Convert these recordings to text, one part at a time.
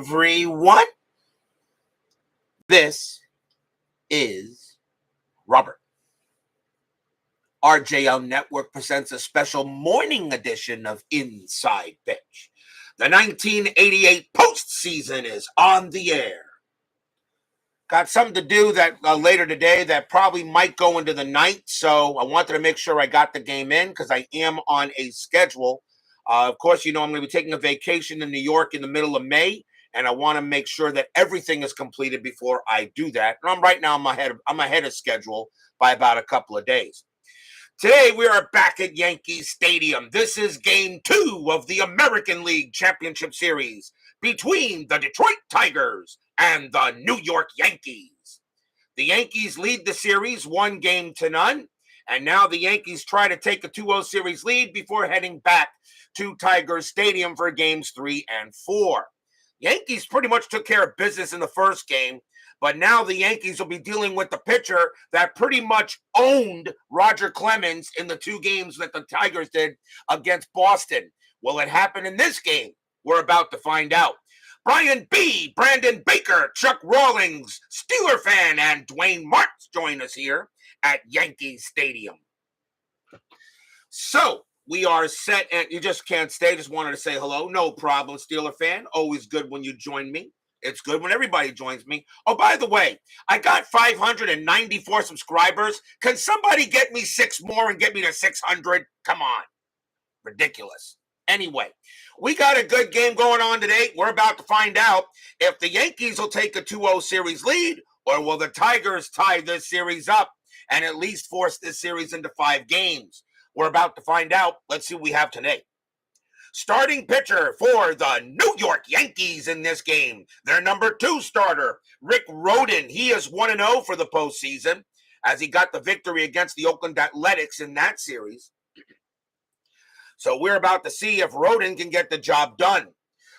everyone. This is Robert. RJL Network presents a special morning edition of Inside Pitch. The 1988 postseason is on the air. Got something to do that later today that probably might go into the night, so I wanted to make sure I got the game in because I am on a schedule. Of course, I'm going to be taking a vacation in New York in the middle of May, and I want to make sure that everything is completed before I do that. And I'm ahead of schedule by about a couple of days. Today, we are back at Yankee Stadium. This is Game 2 of the American League Championship Series between the Detroit Tigers and the New York Yankees. The Yankees lead the series 1-0, and now the Yankees try to take a 2-0 series lead before heading back to Tigers Stadium for Games 3 and 4. Yankees pretty much took care of business in the first game, but now the Yankees will be dealing with the pitcher that pretty much owned Roger Clemens in the 2 games that the Tigers did against Boston. Will it happen in this game? We're about to find out. Brian B., Brandon Baker, Chuck Rawlings, Steeler fan, and Dwayne Martz join us here at Yankee Stadium. So, we are set, and you just can't stay. Just wanted to say hello. No problem, Steeler fan. Always good when you join me. It's good when everybody joins me. Oh, by the way, I got 594 subscribers. Can somebody get me 6 more and get me to 600? Come on. Ridiculous. Anyway, we got a good game going on today. We're about to find out if the Yankees will take a 2-0 series lead or will the Tigers tie this series up and at least force this series into 5 games. We're about to find out. Let's see what we have today. Starting pitcher for the New York Yankees in this game, their number 2 starter, Rick Rhoden. He is 1-0 for the postseason as he got the victory against the Oakland Athletics in that series. So we're about to see if Rhoden can get the job done.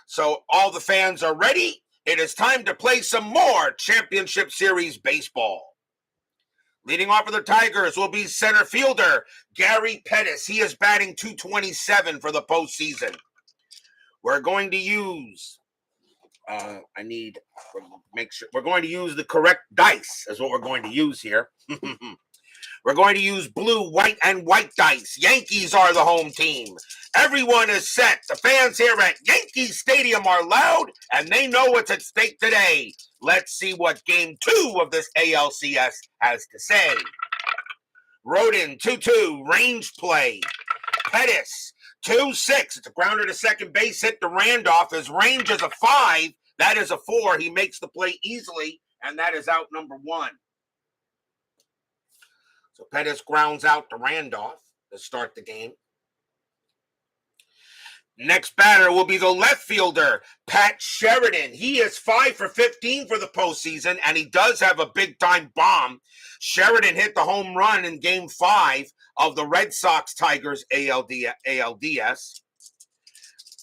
So all the fans are ready. It is time to play some more Championship Series baseball. Leading off for the Tigers will be center fielder Gary Pettis. He is batting .227 for the postseason. We're going to use, we're going to use the correct dice is what we're going to use here. We're going to use blue, white, and white dice. Yankees are the home team. Everyone is set. The fans here at Yankee Stadium are loud, and they know what's at stake today. Let's see what Game 2 of this ALCS has to say. Rhoden, 2-2, range play. Pettis, 2-6. It's a grounder to second base, hit to Randolph. His range is a 5. That is a 4. He makes the play easily, and that is out number 1. So Pettis grounds out to Randolph to start the game. Next batter will be the left fielder, Pat Sheridan. He is 5 for 15 for the postseason, and he does have a big-time bomb. Sheridan hit the home run in Game 5 of the Red Sox-Tigers ALDS.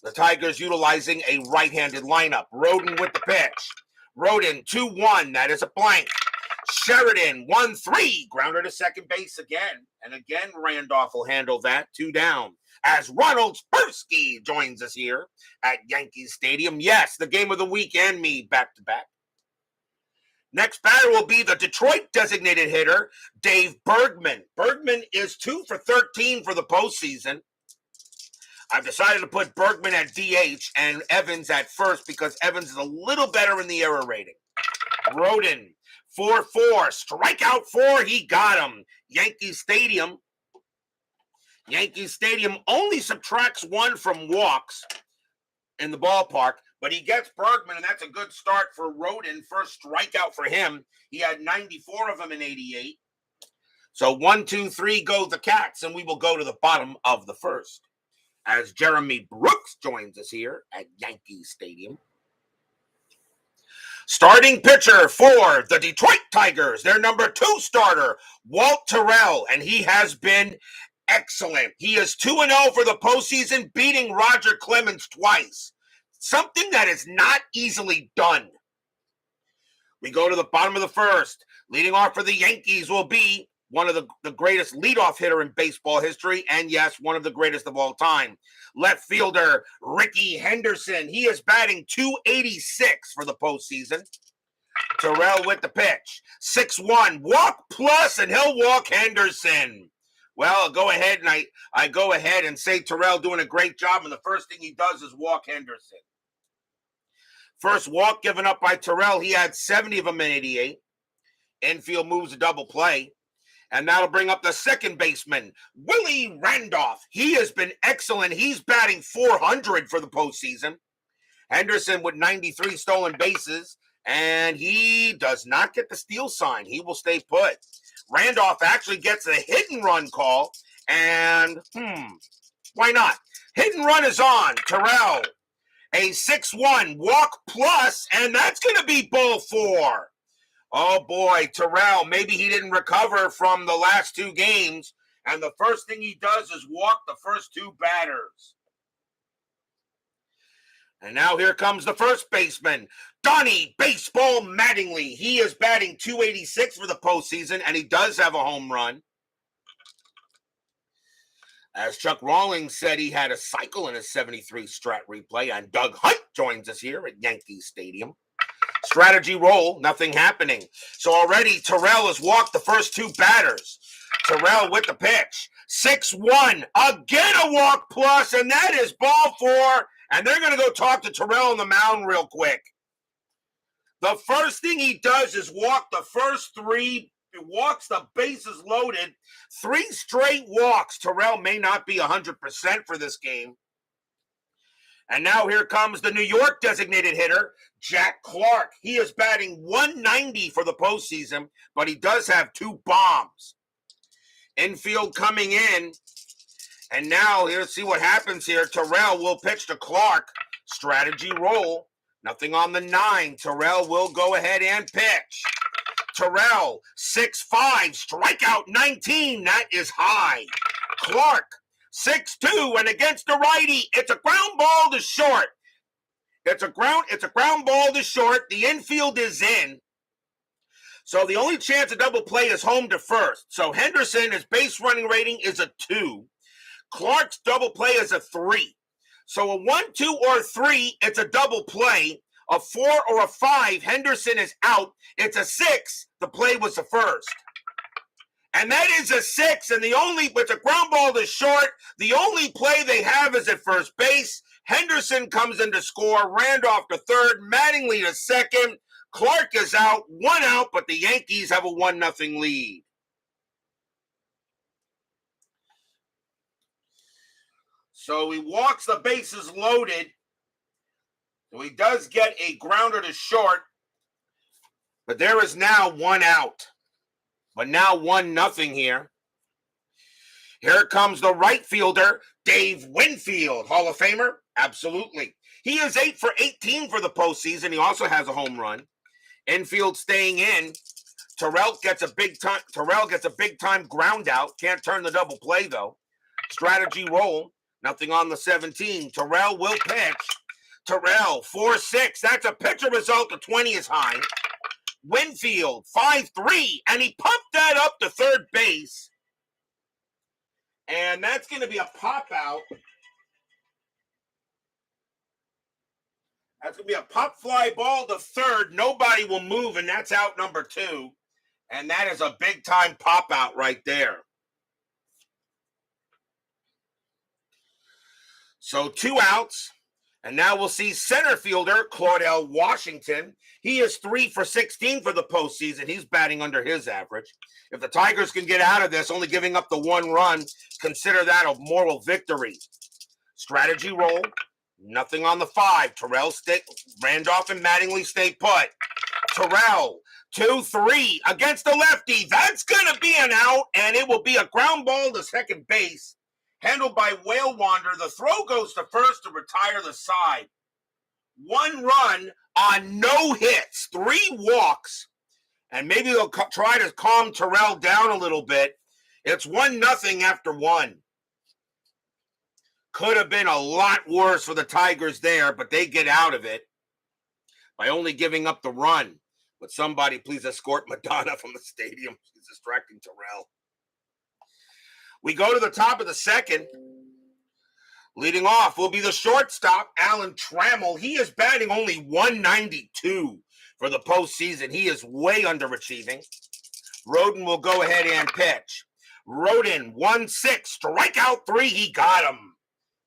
The Tigers utilizing a right-handed lineup. Rhoden with the pitch. Rhoden, 2-1. That is a blank. Sheridan, 1-3, grounder to second base again. And again, Randolph will handle that, 2 down. As Ronald Spersky joins us here at Yankee Stadium. Yes, the game of the week and me back-to-back. Next batter will be the Detroit designated hitter, Dave Bergman. Bergman is 2 for 13 for the postseason. I've decided to put Bergman at DH and Evans at first because Evans is a little better in the error rating. Rhoden, 4-4, strikeout 4, he got him. Yankee Stadium only subtracts 1 from walks in the ballpark, but he gets Bergman, and that's a good start for Rhoden. First strikeout for him. He had 94 of them in 88. So 1, 2, 3 go the Cats, and we will go to the bottom of the first as Jeremy Brooks joins us here at Yankee Stadium. Starting pitcher for the Detroit Tigers, their number 2 starter, Walt Terrell, and he has been excellent. He is 2-0 for the postseason, beating Roger Clemens twice. Something that is not easily done. We go to the bottom of the first. Leading off for the Yankees will be one of the greatest leadoff hitter in baseball history, and yes, one of the greatest of all time. Left fielder Rickey Henderson. He is batting .286 for the postseason. Terrell with the pitch. 6-1, walk plus, and he'll walk Henderson. Well, I'll go ahead and I go ahead and say Terrell doing a great job, and the first thing he does is walk Henderson. First walk given up by Terrell, he had 70 of them in 88. Infield moves a double play. And that'll bring up the second baseman, Willie Randolph. He has been excellent. He's batting .400 for the postseason. Henderson with 93 stolen bases, and he does not get the steal sign. He will stay put. Randolph actually gets a hit and run call, and why not? Hit and run is on. Terrell, a 6-1 walk plus, and that's going to be ball 4. Oh boy, Terrell, maybe he didn't recover from the last 2 games, and the first thing he does is walk the first 2 batters. And now here comes the first baseman, Donnie Baseball Mattingly. He is batting .286 for the postseason, and he does have a home run. As Chuck Rawlings said, he had a cycle in his 73 strat replay, and Doug Hunt joins us here at Yankee Stadium. Strategy roll, nothing happening. So already Terrell has walked the first 2 batters. Terrell with the pitch. 6-1, again a walk plus, and that is ball 4. And they're going to go talk to Terrell on the mound real quick. The first thing he does is walk the first 3. He walks the bases loaded. 3 straight walks. Terrell may not be 100% for this game. And now here comes the New York designated hitter, Jack Clark. He is batting .190 for the postseason, but he does have 2 bombs. Infield coming in. And now, let's see what happens here. Terrell will pitch to Clark. Strategy roll. Nothing on the 9. Terrell will go ahead and pitch. Terrell, 6-5, strikeout 19. That is high. Clark, 6-2, and against the righty, it's a ground ball to short. It's a ground ball to short. The infield is in. So the only chance of double play is home to first. So Henderson, his base running rating is a 2. Clark's double play is a 3. So a 1, 2, or 3, it's a double play. A 4 or a 5, Henderson is out. It's a 6. The play was the first. And that is a 6, and it's a ground ball to short. The only play they have is at first base. Henderson comes in to score. Randolph to third. Mattingly to second. Clark is out. 1 out, but the Yankees have a 1-0 lead. So he walks the bases loaded. So he does get a grounder to short. But there is now 1 out. But now 1-0 here. Here comes the right fielder, Dave Winfield. Hall of Famer? Absolutely. He is 8 for 18 for the postseason. He also has a home run. Infield staying in. Terrell gets a big time ground out. Can't turn the double play though. Strategy roll. Nothing on the 17. Terrell will pitch. Terrell, 4-6. That's a pitcher result. The 20 is high. Winfield, 5-3. And he pumped that up to third base. And that's going to be a pop out. That's going to be a pop fly ball to third. Nobody will move, and that's out number 2. And that is a big time pop out right there. So 2 outs. And now we'll see center fielder Claudell Washington. He is 3 for 16 for the postseason. He's batting under his average. If the Tigers can get out of this, only giving up the 1 run, consider that a moral victory. Strategy roll. Nothing on the 5. Randolph and Mattingly stay put. Terrell, 2-3 against the lefty. That's going to be an out, and it will be a ground ball to second base. Handled by Whale Wander. The throw goes to first to retire the side. 1 run on no hits. 3 walks. And maybe they'll try to calm Terrell down a little bit. It's 1-0 after 1. Could have been a lot worse for the Tigers there, but they get out of it by only giving up the run. Would somebody please escort Madonna from the stadium? She's distracting Terrell. We go to the top of the second. Leading off will be the shortstop, Alan Trammell. He is batting only 192 for the postseason. He is way underachieving. Rhoden will go ahead and pitch. Rhoden, 1-6, strikeout 3. He got him.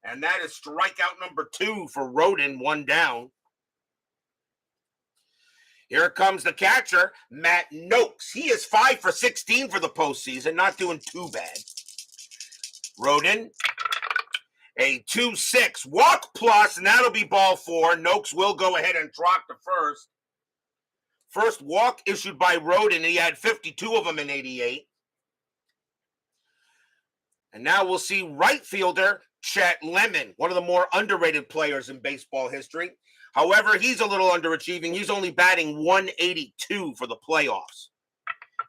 And that is strikeout number 2 for Rhoden, 1 down. Here comes the catcher, Matt Noakes. He is 5 for 16 for the postseason, not doing too bad. Rhoden, a 2-6 walk plus, and that'll be ball 4. Noakes will go ahead and drop to first. First walk issued by Rhoden. He had 52 of them in 88. And now we'll see right fielder Chet Lemon, one of the more underrated players in baseball history. However, he's a little underachieving. He's only batting 182 for the playoffs.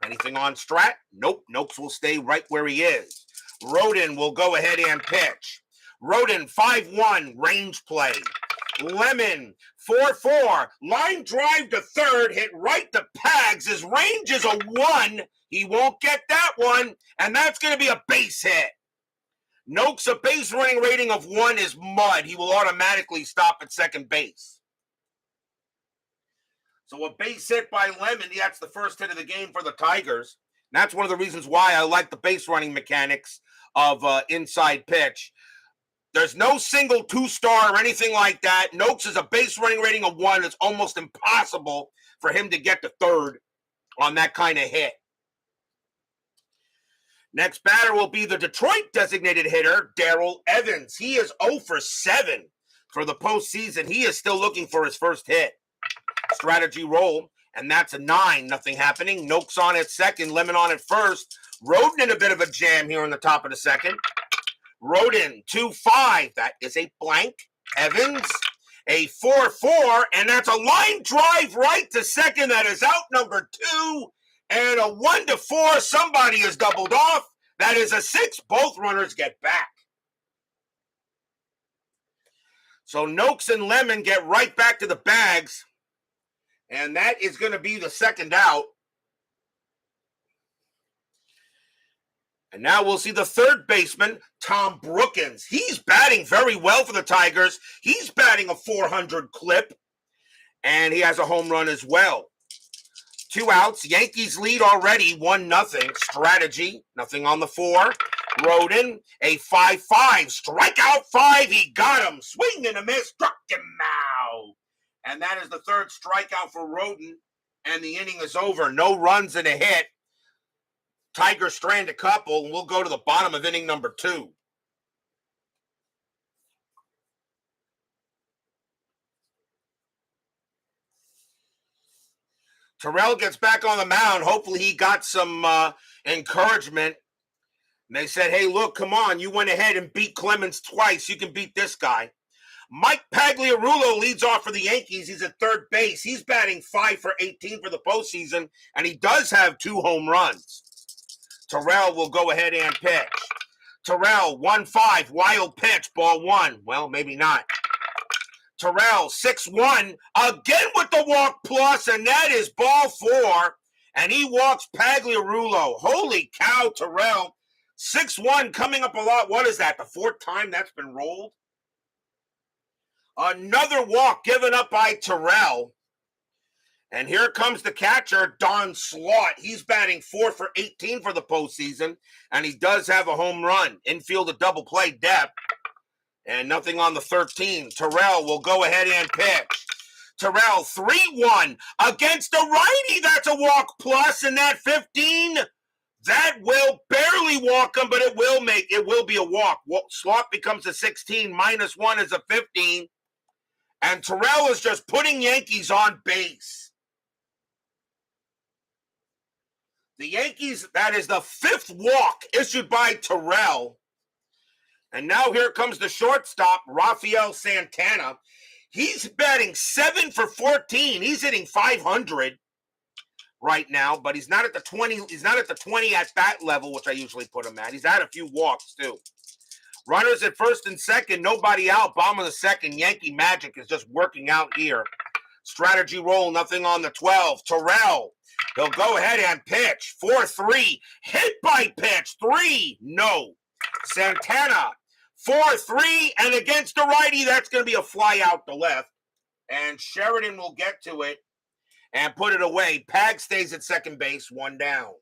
Anything on strat? Nope. Noakes will stay right where he is. Rhoden will go ahead and pitch. Rhoden, 5-1, range play. Lemon, 4-4, line drive to third, hit right to Pags. His range is a 1. He won't get that one, and that's going to be a base hit. Noakes, a base running rating of 1 is mud. He will automatically stop at second base. So a base hit by Lemon, that's the first hit of the game for the Tigers. And that's one of the reasons why I like the base running mechanics of inside pitch. There's no single 2-star or anything like that. Noakes is a base running rating of 1. It's almost impossible for him to get to third on that kind of hit. Next batter will be the Detroit designated hitter, Darrell Evans. He is 0 for 7 for the postseason. He is still looking for his first hit. Strategy roll, and that's a 9. Nothing happening. Noakes on at second, Lemon on at first. Rhoden in a bit of a jam here in the top of the second. Rhoden, 2-5. That is a blank. Evans, a 4-4, and that's a line drive right to second. That is out number 2. And a 1-4. Somebody is doubled off. That is a 6. Both runners get back. So Noakes and Lemon get right back to the bags. And that is going to be the second out. And now we'll see the third baseman, Tom Brookins. He's batting very well for the Tigers. He's batting a 400 clip. And he has a home run as well. 2 outs. Yankees lead already, 1-0. Strategy, nothing on the 4. Rhoden, a 5-5. Strikeout 5. He got him. Swing and a miss. Struck him out. And that is the third strikeout for Rhoden. And the inning is over. No runs and a hit. Tigers strand a couple. And we'll go to the bottom of inning number 2. Terrell gets back on the mound. Hopefully he got some encouragement. And they said, hey, look, come on. You went ahead and beat Clemens twice. You can beat this guy. Mike Pagliarulo leads off for the Yankees. He's at third base. He's batting 5 for 18 for the postseason, and he does have 2 home runs. Terrell will go ahead and pitch. Terrell, 1-5, wild pitch, ball 1. Well, maybe not. Terrell, 6-1, again with the walk plus, and that is ball 4, and he walks Pagliarulo. Holy cow, Terrell. 6-1 coming up a lot. What is that, the 4th time that's been rolled? Another walk given up by Terrell. And here comes the catcher, Don Slaught. He's batting 4 for 18 for the postseason, and he does have a home run. Infield a double play depth, and nothing on the 13. Terrell will go ahead and pitch. Terrell, 3-1 against a righty. That's a walk plus, and that 15, that will barely walk him, but it will be a walk. Slaught becomes a 16, -1 is a 15. And Terrell is just putting Yankees on base. The Yankees, that is the 5th walk issued by Terrell. And now here comes the shortstop, Rafael Santana. He's batting 7 for 14. He's hitting 500 right now, but he's not at the 20. He's not at the 20 at bat level, which I usually put him at. He's had a few walks too. Runners at first and second, nobody out. Bottom of the second, Yankee magic is just working out here. Strategy roll, nothing on the 12. Terrell, He'll go ahead and pitch. 4-3. Hit by pitch. 3. No. Santana. 4-3. And against the righty, that's going to be a fly out to left. And Sheridan will get to it and put it away. Pag stays at second base. 1 down.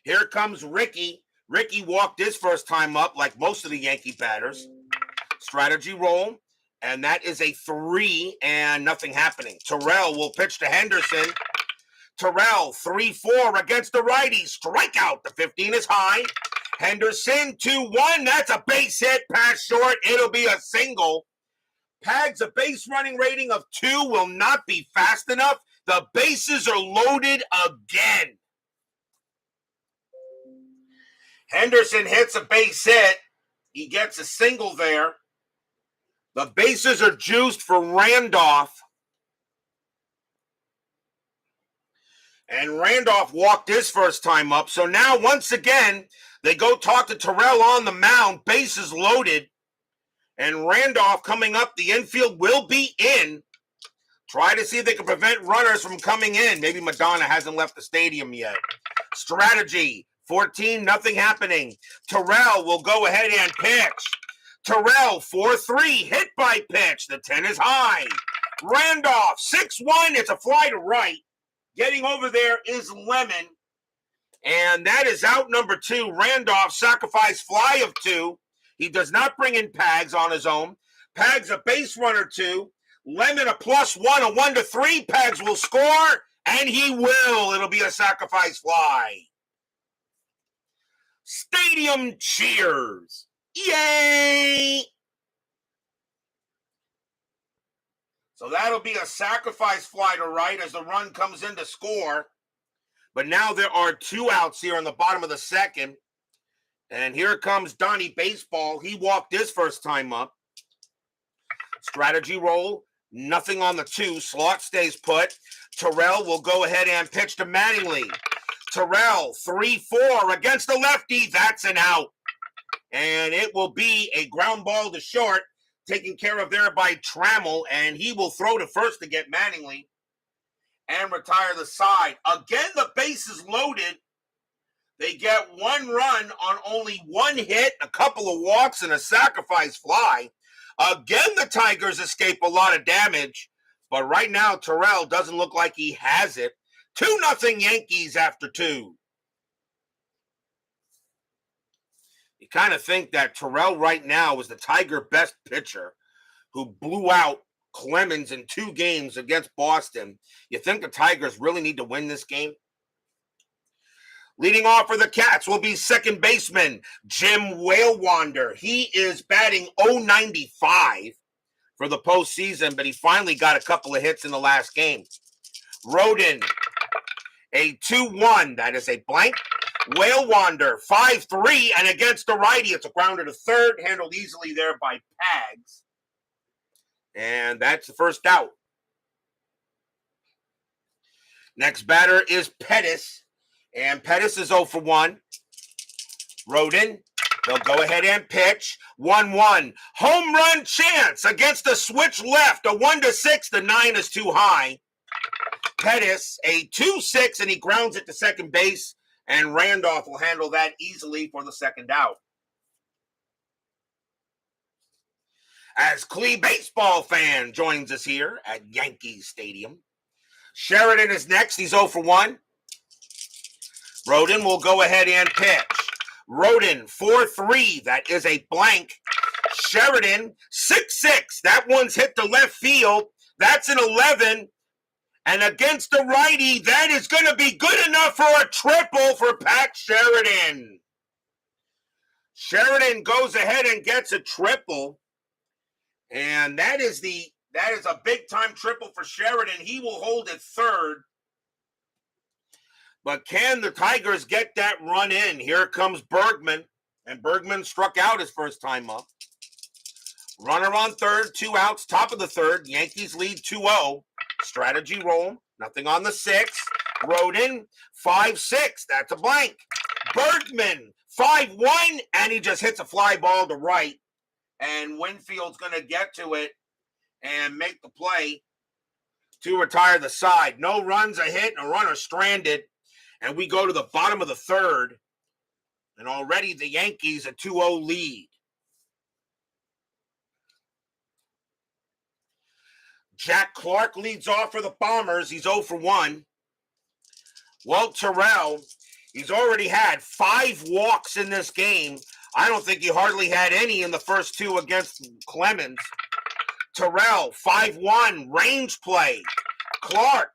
Here comes Ricky. Ricky walked his first time up like most of the Yankee batters. Strategy roll. And that is a 3 and nothing happening. Terrell will pitch to Henderson. Terrell, 3-4 against the righty. Strikeout. The 15 is high. Henderson, 2-1. That's a base hit. Pass short. It'll be a single. Pag's a base running rating of 2 will not be fast enough. The bases are loaded again. Henderson hits a base hit. He gets a single there. The bases are juiced for Randolph. And Randolph walked his first time up. So now, once again, they go talk to Terrell on the mound. Bases loaded. And Randolph coming up. The infield will be in. Try to see if they can prevent runners from coming in. Maybe Madonna hasn't left the stadium yet. Strategy. 14, nothing happening. Terrell will go ahead and pitch. Terrell, 4-3, hit by pitch. The 10 is high. Randolph, 6-1. It's a fly to right. Getting over there is Lemon. And that is out number 2. Randolph, sacrifice fly of 2. He does not bring in Pags on his own. Pags a base runner 2. Lemon a +1, a 1-3. Pags will score, and he will. It'll be a sacrifice fly. Stadium cheers. Yay! So that'll be a sacrifice fly to right as the run comes in to score. But now there are 2 outs here on the bottom of the second. And here comes Donnie Baseball. He walked his first time up. Strategy roll. Nothing on the 2. Slot stays put. Terrell will go ahead and pitch to Mattingly. Terrell, 3-4 against the lefty. That's an out. And it will be a ground ball to short, taken care of there by Trammell. And he will throw to first to get Mattingly and retire the side. Again, the base is loaded. They get 1 run on only 1 hit, a couple of walks, and a sacrifice fly. Again, the Tigers escape a lot of damage. But right now, Terrell doesn't look like he has it. 2-0 Yankees after 2. You kind of think that Terrell right now is the Tiger best pitcher who blew out Clemens in 2 games against Boston. You think the Tigers really need to win this game? Leading off for the Cats will be second baseman Jim Whalewander. He is batting .095 for the postseason, but he finally got a couple of hits in the last game. Rhoden, a 2-1. That is a blank. Whalewander, 5-3, and against the righty, it's a grounder to third, handled easily there by Pags. And that's the first out. Next batter is Pettis, and Pettis is 0-for-1. Rhoden, they'll go ahead and pitch. 1-1. Home run chance against the switch left. A 1-6. The 9 is too high. Pettis, a 2-6, and he grounds it to second base. And Randolph will handle that easily for the second out. As Clee baseball fan joins us here at Yankee Stadium. Sheridan is next. He's 0-for-1. Rhoden will go ahead and pitch. Rhoden, 4-3. That is a blank. Sheridan, 6-6. That one's hit the left field. That's an 11. And against the righty, that is going to be good enough for a triple for Pat Sheridan. Sheridan goes ahead and gets a triple. And that is a big-time triple for Sheridan. He will hold at third. But can the Tigers get that run in? Here comes Bergman. And Bergman struck out his first time up. Runner on third, 2 outs, top of the third. Yankees lead 2-0. Strategy roll, nothing on the 6. Rhoden, 5-6. That's a blank. Bergman, 5-1, and he just hits a fly ball to right. And Winfield's going to get to it and make the play. to retire the side. No runs, a hit, and a runner stranded. And we go to the bottom of the third. And already the Yankees a 2-0 lead. Jack Clark leads off for the Bombers. He's 0 for 1. Walt Terrell, he's already had 5 walks in this game. I don't think he hardly had any in the first 2 against Clemens. Terrell, 5-1, range play. Clark,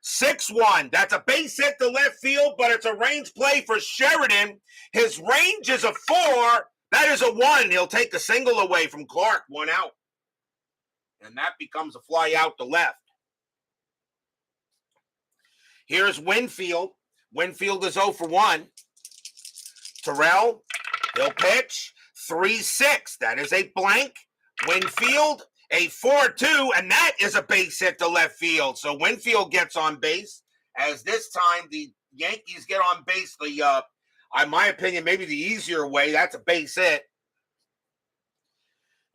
6-1. That's a base hit to left field, but it's a range play for Sheridan. His range is a 4. That is a 1. He'll take the single away from Clark, 1 out. And that becomes a fly out to left. Here's Winfield. Winfield is 0 for 1. Terrell, he'll pitch. 3-6. That is a blank. Winfield, a 4-2, and that is a base hit to left field. So Winfield gets on base, as this time the Yankees get on base the, in my opinion, maybe the easier way. That's a base hit.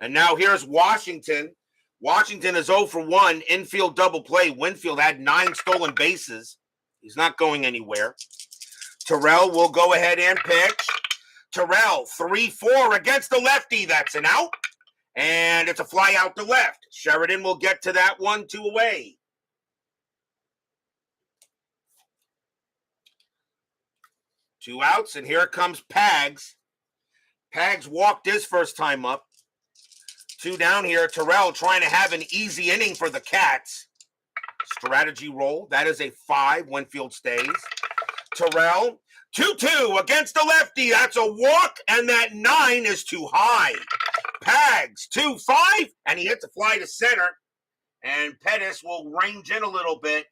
And now here's Washington. Washington is 0 for 1, infield double play. Winfield had 9 stolen bases. He's not going anywhere. Terrell will go ahead and pitch. Terrell, 3-4 against the lefty. That's an out. And it's a fly out to left. Sheridan will get to that one, 2 away. Two outs, and here comes Pags. Pags walked his first time up. 2 down here. Terrell trying to have an easy inning for the Cats. Strategy roll. That is a 5. Winfield stays. Terrell, 2-2 against the lefty. That's a walk, and that 9 is too high. Pags, 2-5, and he hits a fly to center. And Pettis will range in a little bit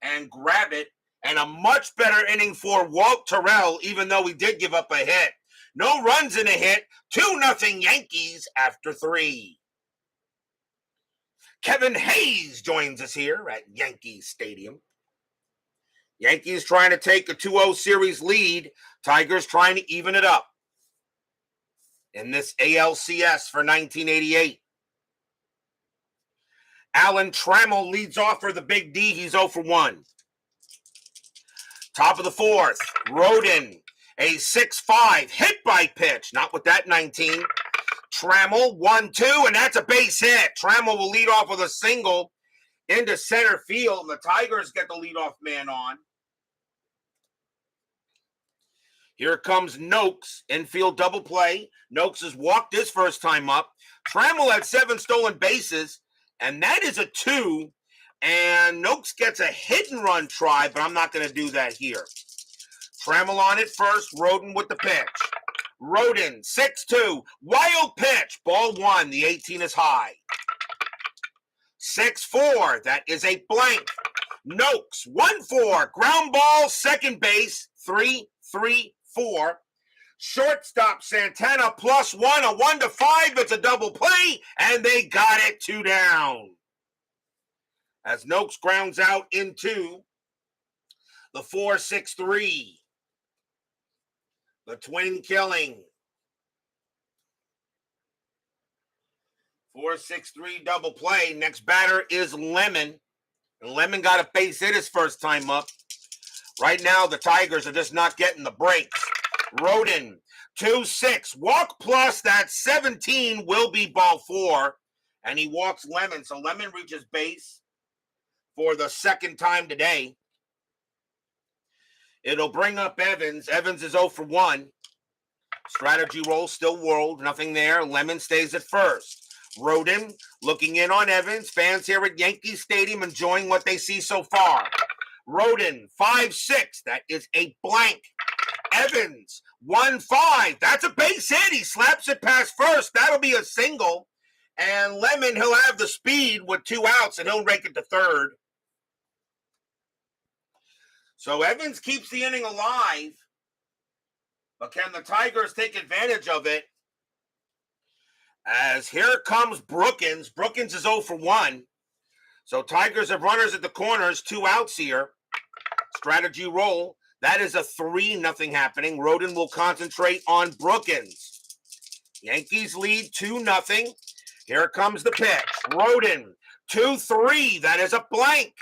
and grab it. And a much better inning for Walt Terrell, even though he did give up a hit. No runs in a hit. 2-0 Yankees after 3. Kevin Hayes joins us here at Yankee Stadium. Yankees trying to take a 2-0 series lead. Tigers trying to even it up in this ALCS for 1988. Alan Trammell leads off for the Big D. He's 0 for 1. Top of the 4th, Rhoden, a 6-5 hit by pitch. Not with that 19. Trammell, 1-2, and that's a base hit. Trammell will lead off with a single into center field. The Tigers get the leadoff man on. Here comes Noakes, infield double play. Noakes has walked his first time up. Trammell had 7 stolen bases, and that is a 2. And Noakes gets a hit and run try, but I'm not going to do that here. Trammell on it first. Rhoden with the pitch. Rhoden, 6-2. Wild pitch. Ball 1. The 18 is high. 6-4. That is a blank. Noakes, 1-4. Ground ball, second base. 3-3-4. Shortstop Santana +1. A 1-5. It's a double play. And they got it 2 down. As Noakes grounds out into the 4-6-3. The twin killing. 4-6-3 double play. Next batter is Lemon. And Lemon got a base hit his first time up. Right now, the Tigers are just not getting the breaks. Rhoden, 2-6. Walk plus that 17 will be ball 4. And he walks Lemon. So Lemon reaches base for the second time today. It'll bring up Evans. Evans is 0 for 1. Strategy roll, still whirled. Nothing there. Lemon stays at first. Rhoden looking in on Evans. Fans here at Yankee Stadium enjoying what they see so far. Rhoden, 5-6. That is a blank. Evans, 1-5. That's a base hit. He slaps it past first. That'll be a single. And Lemon, he'll have the speed with 2 outs, and he'll rake it to third. So Evans keeps the inning alive. But can the Tigers take advantage of it? As here comes Brookins. Brookins is 0 for 1. So Tigers have runners at the corners, 2 outs here. Strategy roll. That is a 3-0 happening. Rhoden will concentrate on Brookins. Yankees lead 2-0. Here comes the pitch. Rhoden, 2-3, that is a blank.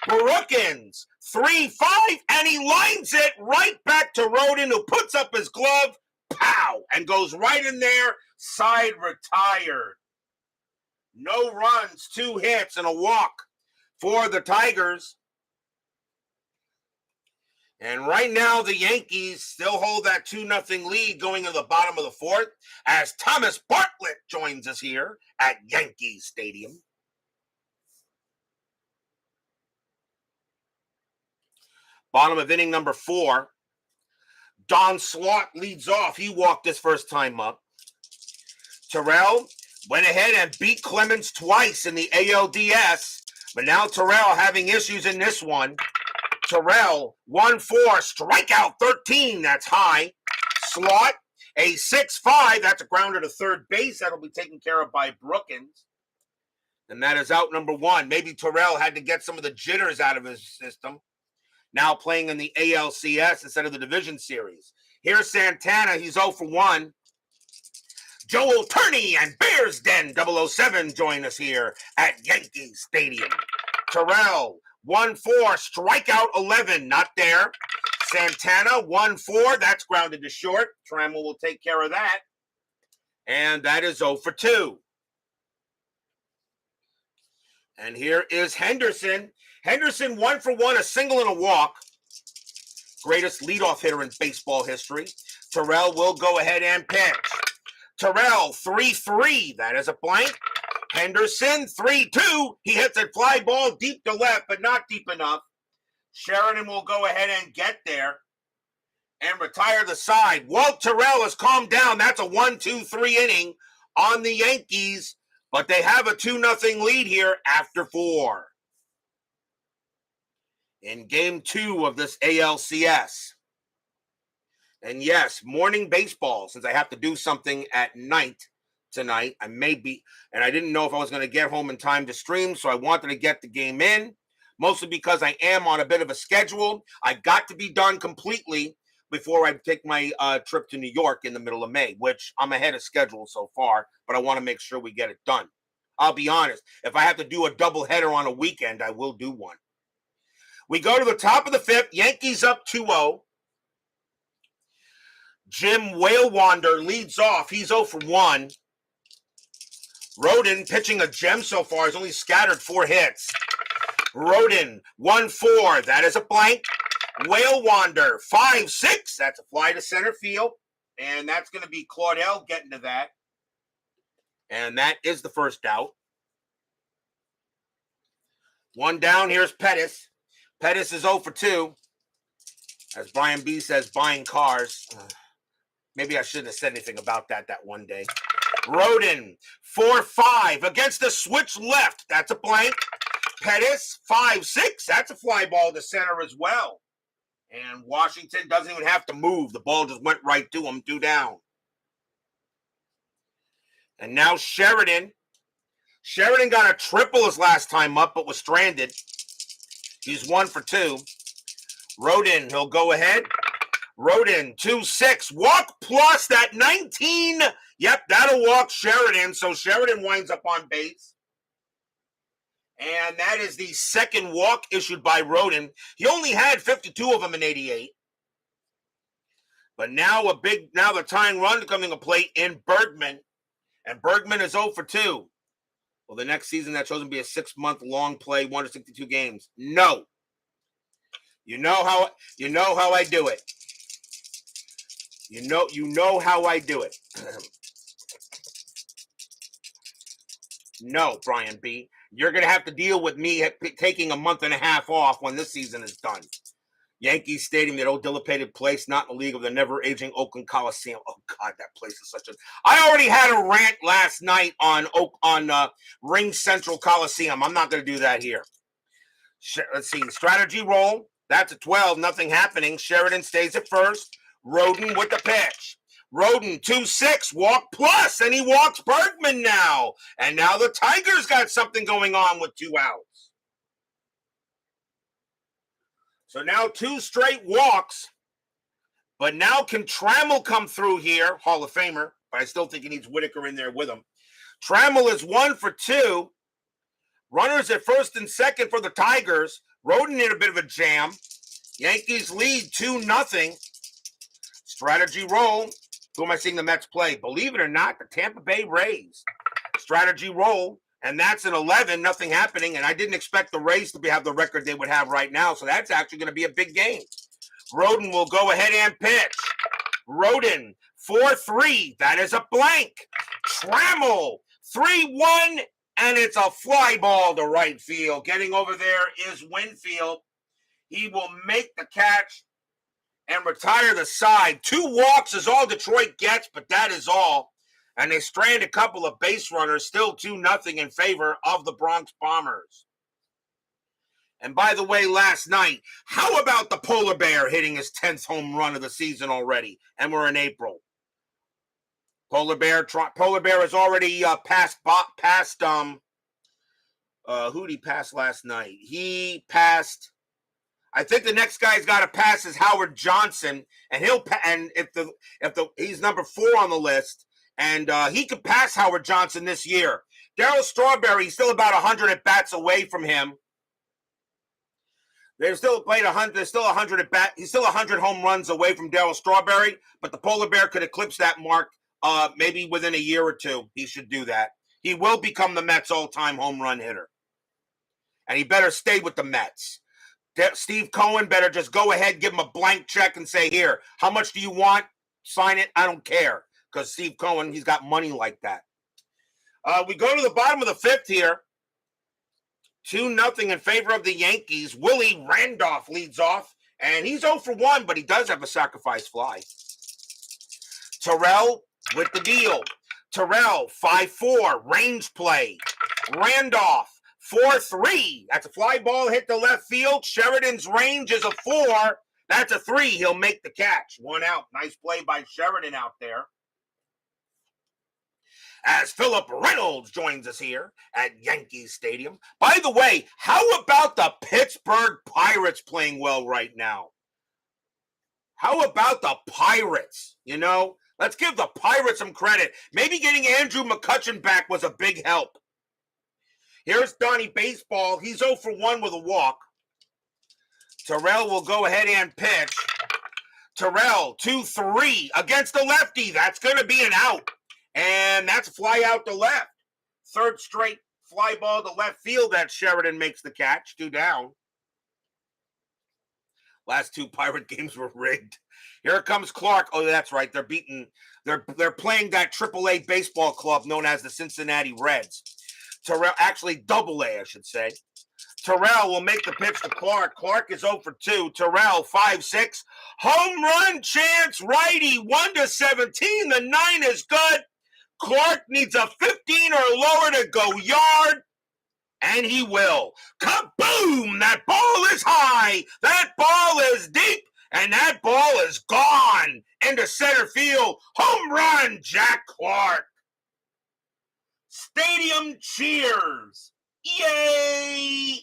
Brookins, 3-5, and he lines it right back to Rhoden, who puts up his glove, pow, and goes right in there, side retired. No runs, 2 hits, and a walk for the Tigers. And right now, the Yankees still hold that 2-0 lead going into the bottom of the 4th as Thomas Bartlett joins us here at Yankee Stadium. Bottom of inning number 4. Don Slaught leads off. He walked his first time up. Terrell went ahead and beat Clemens twice in the ALDS, but now Terrell having issues in this one. Terrell, 1-4, strikeout 13, that's high. Slaught, a 6-5, that's a grounder to third base. That'll be taken care of by Brookins. And that is out number 1. Maybe Terrell had to get some of the jitters out of his system. Now playing in the ALCS instead of the division series. Here's Santana, he's 0-1. Joel Turney and Bears Den 007 join us here at Yankee Stadium. Terrell, 1-4, strikeout 11, not there. Santana, 1-4, that's grounded to short. Trammell will take care of that. And that is 0-2. And here is Henderson. Henderson, 1-for-1, a single and a walk. Greatest leadoff hitter in baseball history. Terrell will go ahead and pitch. Terrell, 3-3, that is a blank. Henderson, 3-2. He hits a fly ball deep to left, but not deep enough. Sheridan will go ahead and get there and retire the side. Walt Terrell has calmed down. That's a 1-2-3 inning on the Yankees, but they have a 2-0 lead here after 4. In game 2 of this ALCS. And yes, morning baseball, since I have to do something at night tonight. I may be, and I didn't know if I was going to get home in time to stream, so I wanted to get the game in, mostly because I am on a bit of a schedule. I got to be done completely before I take my trip to New York in the middle of May, which I'm ahead of schedule so far, but I want to make sure we get it done. I'll be honest, if I have to do a double header on a weekend, I will do one. We go to the top of the 5th, Yankees up 2-0. Jim Whalewander leads off. He's 0-1. Rhoden pitching a gem so far. He's only scattered 4 hits. Rhoden, 1-4. That is a blank. Whalewander, 5-6. That's a fly to center field. And that's going to be Claudel getting to that. And that is the first out. 1 down. Here's Pettis. Pettis is 0-2. As Brian B says, buying cars. Maybe I shouldn't have said anything about that one day. Rhoden, 4-5 against the switch left. That's a blank. Pettis, 5-6. That's a fly ball to center as well. And Washington doesn't even have to move. The ball just went right to him, 2 down. And now Sheridan. Sheridan got a triple his last time up, but was stranded. He's 1-2. Rhoden, he'll go ahead. Rhoden, 2-6. Walk plus that 19. Yep, that'll walk Sheridan. So Sheridan winds up on base. And that is the second walk issued by Rhoden. He only had 52 of them in 88. But now the tying run coming to play in Bergman. And Bergman is 0-2. Well, the next season that shows him to be a 6-month long play, 162 games. No. You know how I do it. You know how I do it. No, Brian B. You're going to have to deal with me taking a month and a half off when this season is done. Yankee Stadium, that old dilapidated place, not in the league of the never-aging Oakland Coliseum. Oh, God, that place is such a... I already had a rant last night on Ring Central Coliseum. I'm not going to do that here. Let's see. Strategy roll. That's a 12. Nothing happening. Sheridan stays at first. Rhoden with the pitch. Rhoden, 2-6. Walk plus. And he walks Bergman now. And now the Tigers got something going on with 2 outs. So now 2 straight walks. But now can Trammell come through here? Hall of Famer. But I still think he needs Whitaker in there with him. Trammell is 1-2. Runners at first and second for the Tigers. Rhoden hit a bit of a jam. Yankees lead 2-0. Strategy roll. Who am I seeing the Mets play? Believe it or not, the Tampa Bay Rays. Strategy roll. And that's an 11, nothing happening. And I didn't expect the Rays to have the record they would have right now. So that's actually going to be a big game. Rhoden will go ahead and pitch. Rhoden, 4-3. That is a blank. Trammell, 3-1. And it's a fly ball to right field. Getting over there is Winfield. He will make the catch and retire the side. 2 walks is all Detroit gets, but that is all. And they strand a couple of base runners, still 2-0 in favor of the Bronx Bombers. And by the way, last night, how about the Polar Bear hitting his 10th home run of the season already? And we're in April. Polar Bear has already passed. Who did he pass last night? He passed. I think the next guy's got to pass is Howard Johnson, and he's number 4 on the list, and he could pass Howard Johnson this year. Darryl Strawberry, he's still about 100 at bats away from him. They've still played 100. There's still 100 at bat. He's still 100 home runs away from Darryl Strawberry, but the Polar Bear could eclipse that mark maybe within a year or two. He should do that. He will become the Mets' all-time home run hitter, and he better stay with the Mets. Steve Cohen better just go ahead, give him a blank check, and say, "Here, how much do you want? Sign it. I don't care," because Steve Cohen, he's got money like that. We go to the bottom of the 5th here. 2-0 in favor of the Yankees. Willie Randolph leads off, and he's 0 for 1, but he does have a sacrifice fly. Terrell with the deal. Terrell, 5-4, range play. Randolph, 4-3. That's a fly ball hit to left field. Sheridan's range is a 4. That's a 3. He'll make the catch. 1 out. Nice play by Sheridan out there. As Philip Reynolds joins us here at Yankee Stadium. By the way, how about the Pittsburgh Pirates playing well right now? How about the Pirates? You know, let's give the Pirates some credit. Maybe getting Andrew McCutchen back was a big help. Here's Donnie Baseball. He's 0 for 1 with a walk. Terrell will go ahead and pitch. Terrell, 2-3 against the lefty. That's going to be an out. And that's a fly out to left. 3rd straight fly ball to left field that Sheridan makes the catch. 2 down. Last 2 Pirate games were rigged. Here comes Clark. Oh, that's right. They're playing that AAA baseball club known as the Cincinnati Reds. Terrell, actually AA, I should say. Terrell will make the pitch to Clark. Clark is 0 for 2. Terrell, 5-6. Home run chance, righty, 1-17. The 9 is good. Clark needs a 15 or lower to go yard, and he will. Kaboom! That ball is high. That ball is deep, and that ball is gone into center field. Home run, Jack Clark. Stadium cheers. Yay!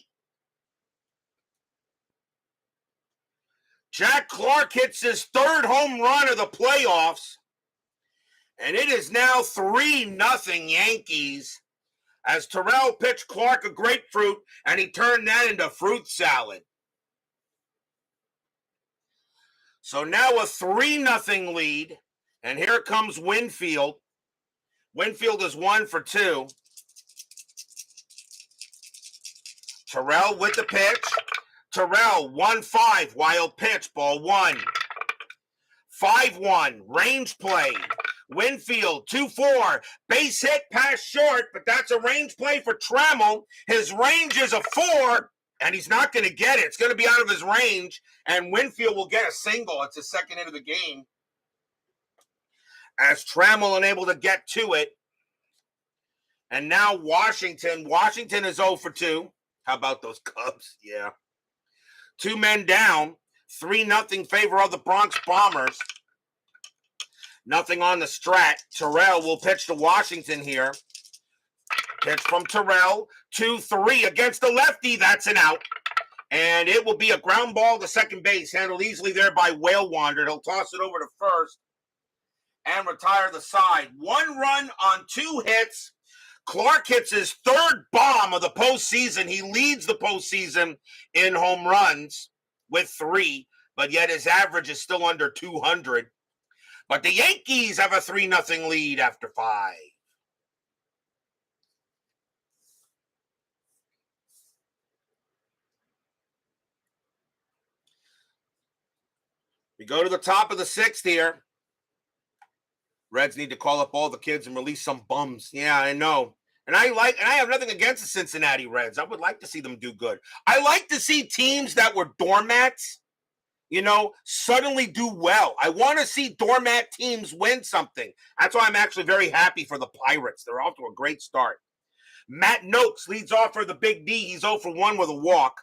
Jack Clark hits his 3rd home run of the playoffs. And it is now 3-0 Yankees as Terrell pitched Clark a grapefruit, and he turned that into fruit salad. So now a 3-0 lead, and here comes Winfield. Winfield is 1 for 2. Terrell with the pitch. Terrell, 1-5, wild pitch, ball 1. 5-1, range play. Winfield, 2-4, base hit, pass short, but that's a range play for Trammell. His range is a 4, and he's not going to get it. It's going to be out of his range, and Winfield will get a single. It's his 2nd hit of the game. As Trammell unable to get to it. And now Washington. Washington is 0 for 2. How about those Cubs? Yeah. 2 men down. 3-0 favor of the Bronx Bombers. Nothing on the strat. Terrell will pitch to Washington here. Pitch from Terrell. 2-3 against the lefty. That's an out. And it will be a ground ball to second base. Handled easily there by Whale Wander. He'll toss it over to first and retire the side. 1 run on 2 hits. Clark hits his third bomb of the postseason. He leads the postseason in home runs with 3, but yet his average is still under 200. But the Yankees have a 3-0 lead after 5. We go to the top of the 6th here. Reds need to call up all the kids and release some bums. Yeah, I know. And I have nothing against the Cincinnati Reds. I would like to see them do good. I like to see teams that were doormats, suddenly do well. I want to see doormat teams win something. That's why I'm actually very happy for the Pirates. They're off to a great start. Matt Noakes leads off for the Big D. He's 0 for 1 with a walk.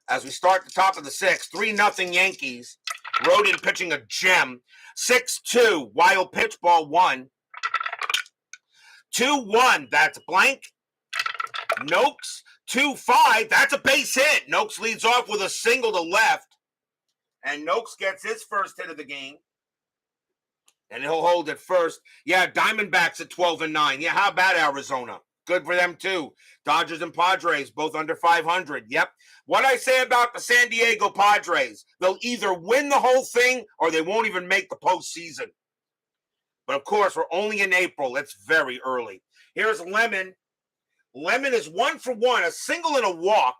As we start the top of the 6th, 3-0 Yankees. Rhoden pitching a gem. 6-2, wild pitch, ball 1. 2-1, that's blank. Noakes, 2-5, that's a base hit. Noakes leads off with a single to left. And Noakes gets his first hit of the game. And he'll hold it first. Yeah, Diamondbacks at 12-9. Yeah, how about Arizona? Good for them, too. Dodgers and Padres, both under 500. Yep. What I say about the San Diego Padres, they'll either win the whole thing or they won't even make the postseason. But, of course, we're only in April. It's very early. Here's Lemon. Lemon is 1 for 1, a single and a walk.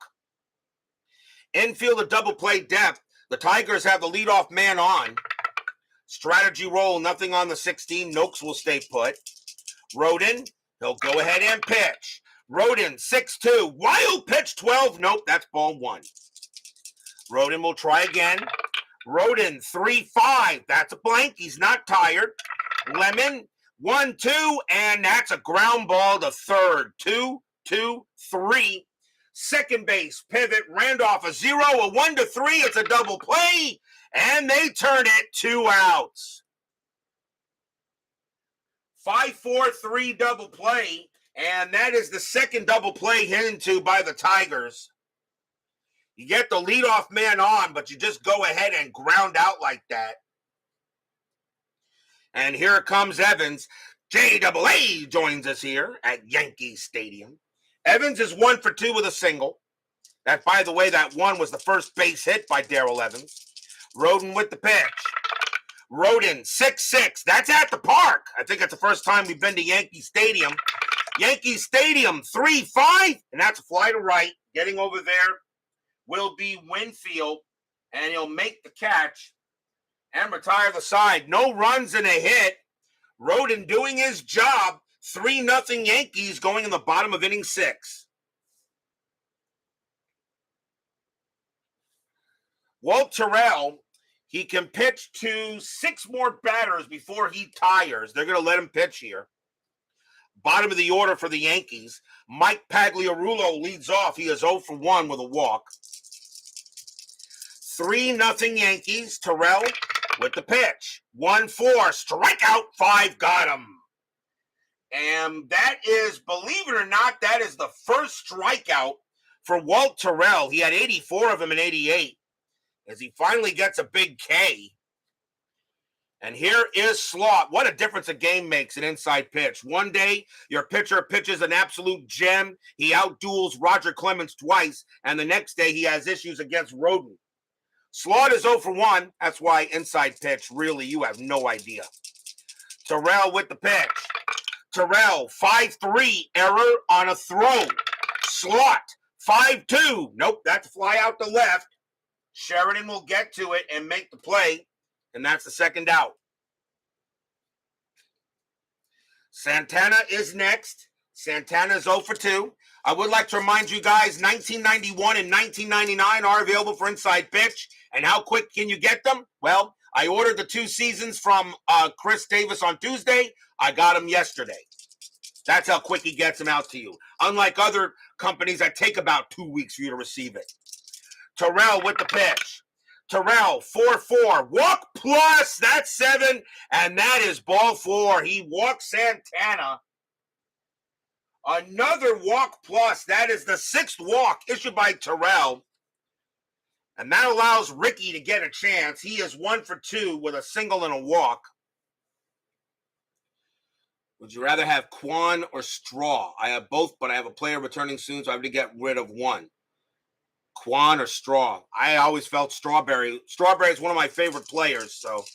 Infield a double play depth. The Tigers have the leadoff man on. Strategy roll, nothing on the 16. Noakes will stay put. Rhoden, he'll go ahead and pitch. Rhoden, 6-2. Wild pitch, 12. Nope, that's ball 1. Rhoden will try again. Rhoden, 3-5. That's a blank. He's not tired. Lemon, 1-2. And that's a ground ball to third. 2-2-3. Second base, pivot, Randolph, a 0, a 1-3. It's a double play. And they turn it 2 outs. 5-4-3 double play. And that is the second double play hit into by the Tigers. You get the leadoff man on, but you just go ahead and ground out like that. And here comes Evans. JAA joins us here at Yankee Stadium. Evans is 1 for 2 with a single. That, by the way, that one was the first base hit by Darrell Evans. Rhoden with the pitch. Rhoden, 6-6. That's at the park. I think that's the first time we've been to Yankee Stadium. Yankee Stadium, 3-5. And that's a fly to right. Getting over there will be Winfield. And he'll make the catch and retire the side. No runs and a hit. Rhoden doing his job. 3-0 Yankees going in the bottom of inning 6. Walt Terrell, he can pitch to 6 more batters before he tires. They're going to let him pitch here. Bottom of the order for the Yankees. Mike Pagliarulo leads off. He is 0 for 1 with a walk. 3-0 Yankees. Terrell with the pitch. 1-4. Strikeout. 5 got him. And that is, believe it or not, that is the first strikeout for Walt Terrell. He had 84 of them in 88 as he finally gets a big K. And here is Slot. What a difference a game makes, an inside pitch. One day, your pitcher pitches an absolute gem. He outduels Roger Clemens twice. And the next day, he has issues against Rhoden. Slot is 0 for 1. That's why inside pitch, really, you have no idea. Terrell with the pitch. Terrell, 5-3, error on a throw. Slot, 5-2. Nope, that's a fly out to left. Sheridan will get to it and make the play, and that's the second out. Santana is next. Santana is 0 for 2. I would like to remind you guys, 1991 and 1999 are available for inside pitch. And how quick can you get them? Well, I ordered the 2 seasons from Chris Davis on Tuesday. I got them yesterday. That's how quick he gets them out to you. Unlike other companies that take about 2 weeks for you to receive it. Terrell with the pitch. Terrell, 4-4. Walk plus, that's 7. And that is ball 4. He walks Santana. Another walk plus. That is the 6th walk issued by Terrell. And that allows Ricky to get a chance. He is 1 for 2 with a single and a walk. Would you rather have Quan or Straw? I have both, but I have a player returning soon, so I have to get rid of one. Quan or Straw? I always felt Strawberry. Strawberry is one of my favorite players, so,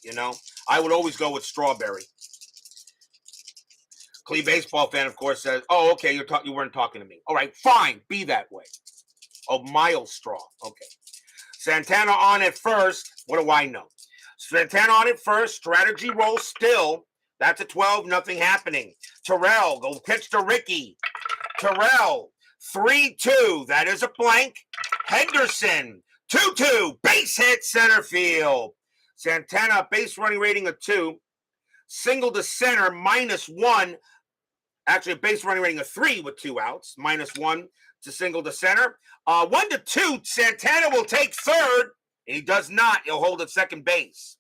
I would always go with Strawberry. Clee baseball fan, of course, says, oh, okay, you weren't talking to me. All right, fine, be that way. Oh, Miles Straw. Okay. Santana on at first. What do I know? Santana on at first. Strategy roll still. That's a 12, nothing happening. Terrell, go pitch to Ricky. Terrell, 3-2. That is a blank. Henderson, 2-2. Base hit center field. Santana, base running rating of 2. Single to center, -1. Actually, a base running rating of 3 with 2 outs. -1 to single to center. 1-2. Santana will take third. And he does not. He'll hold at second base.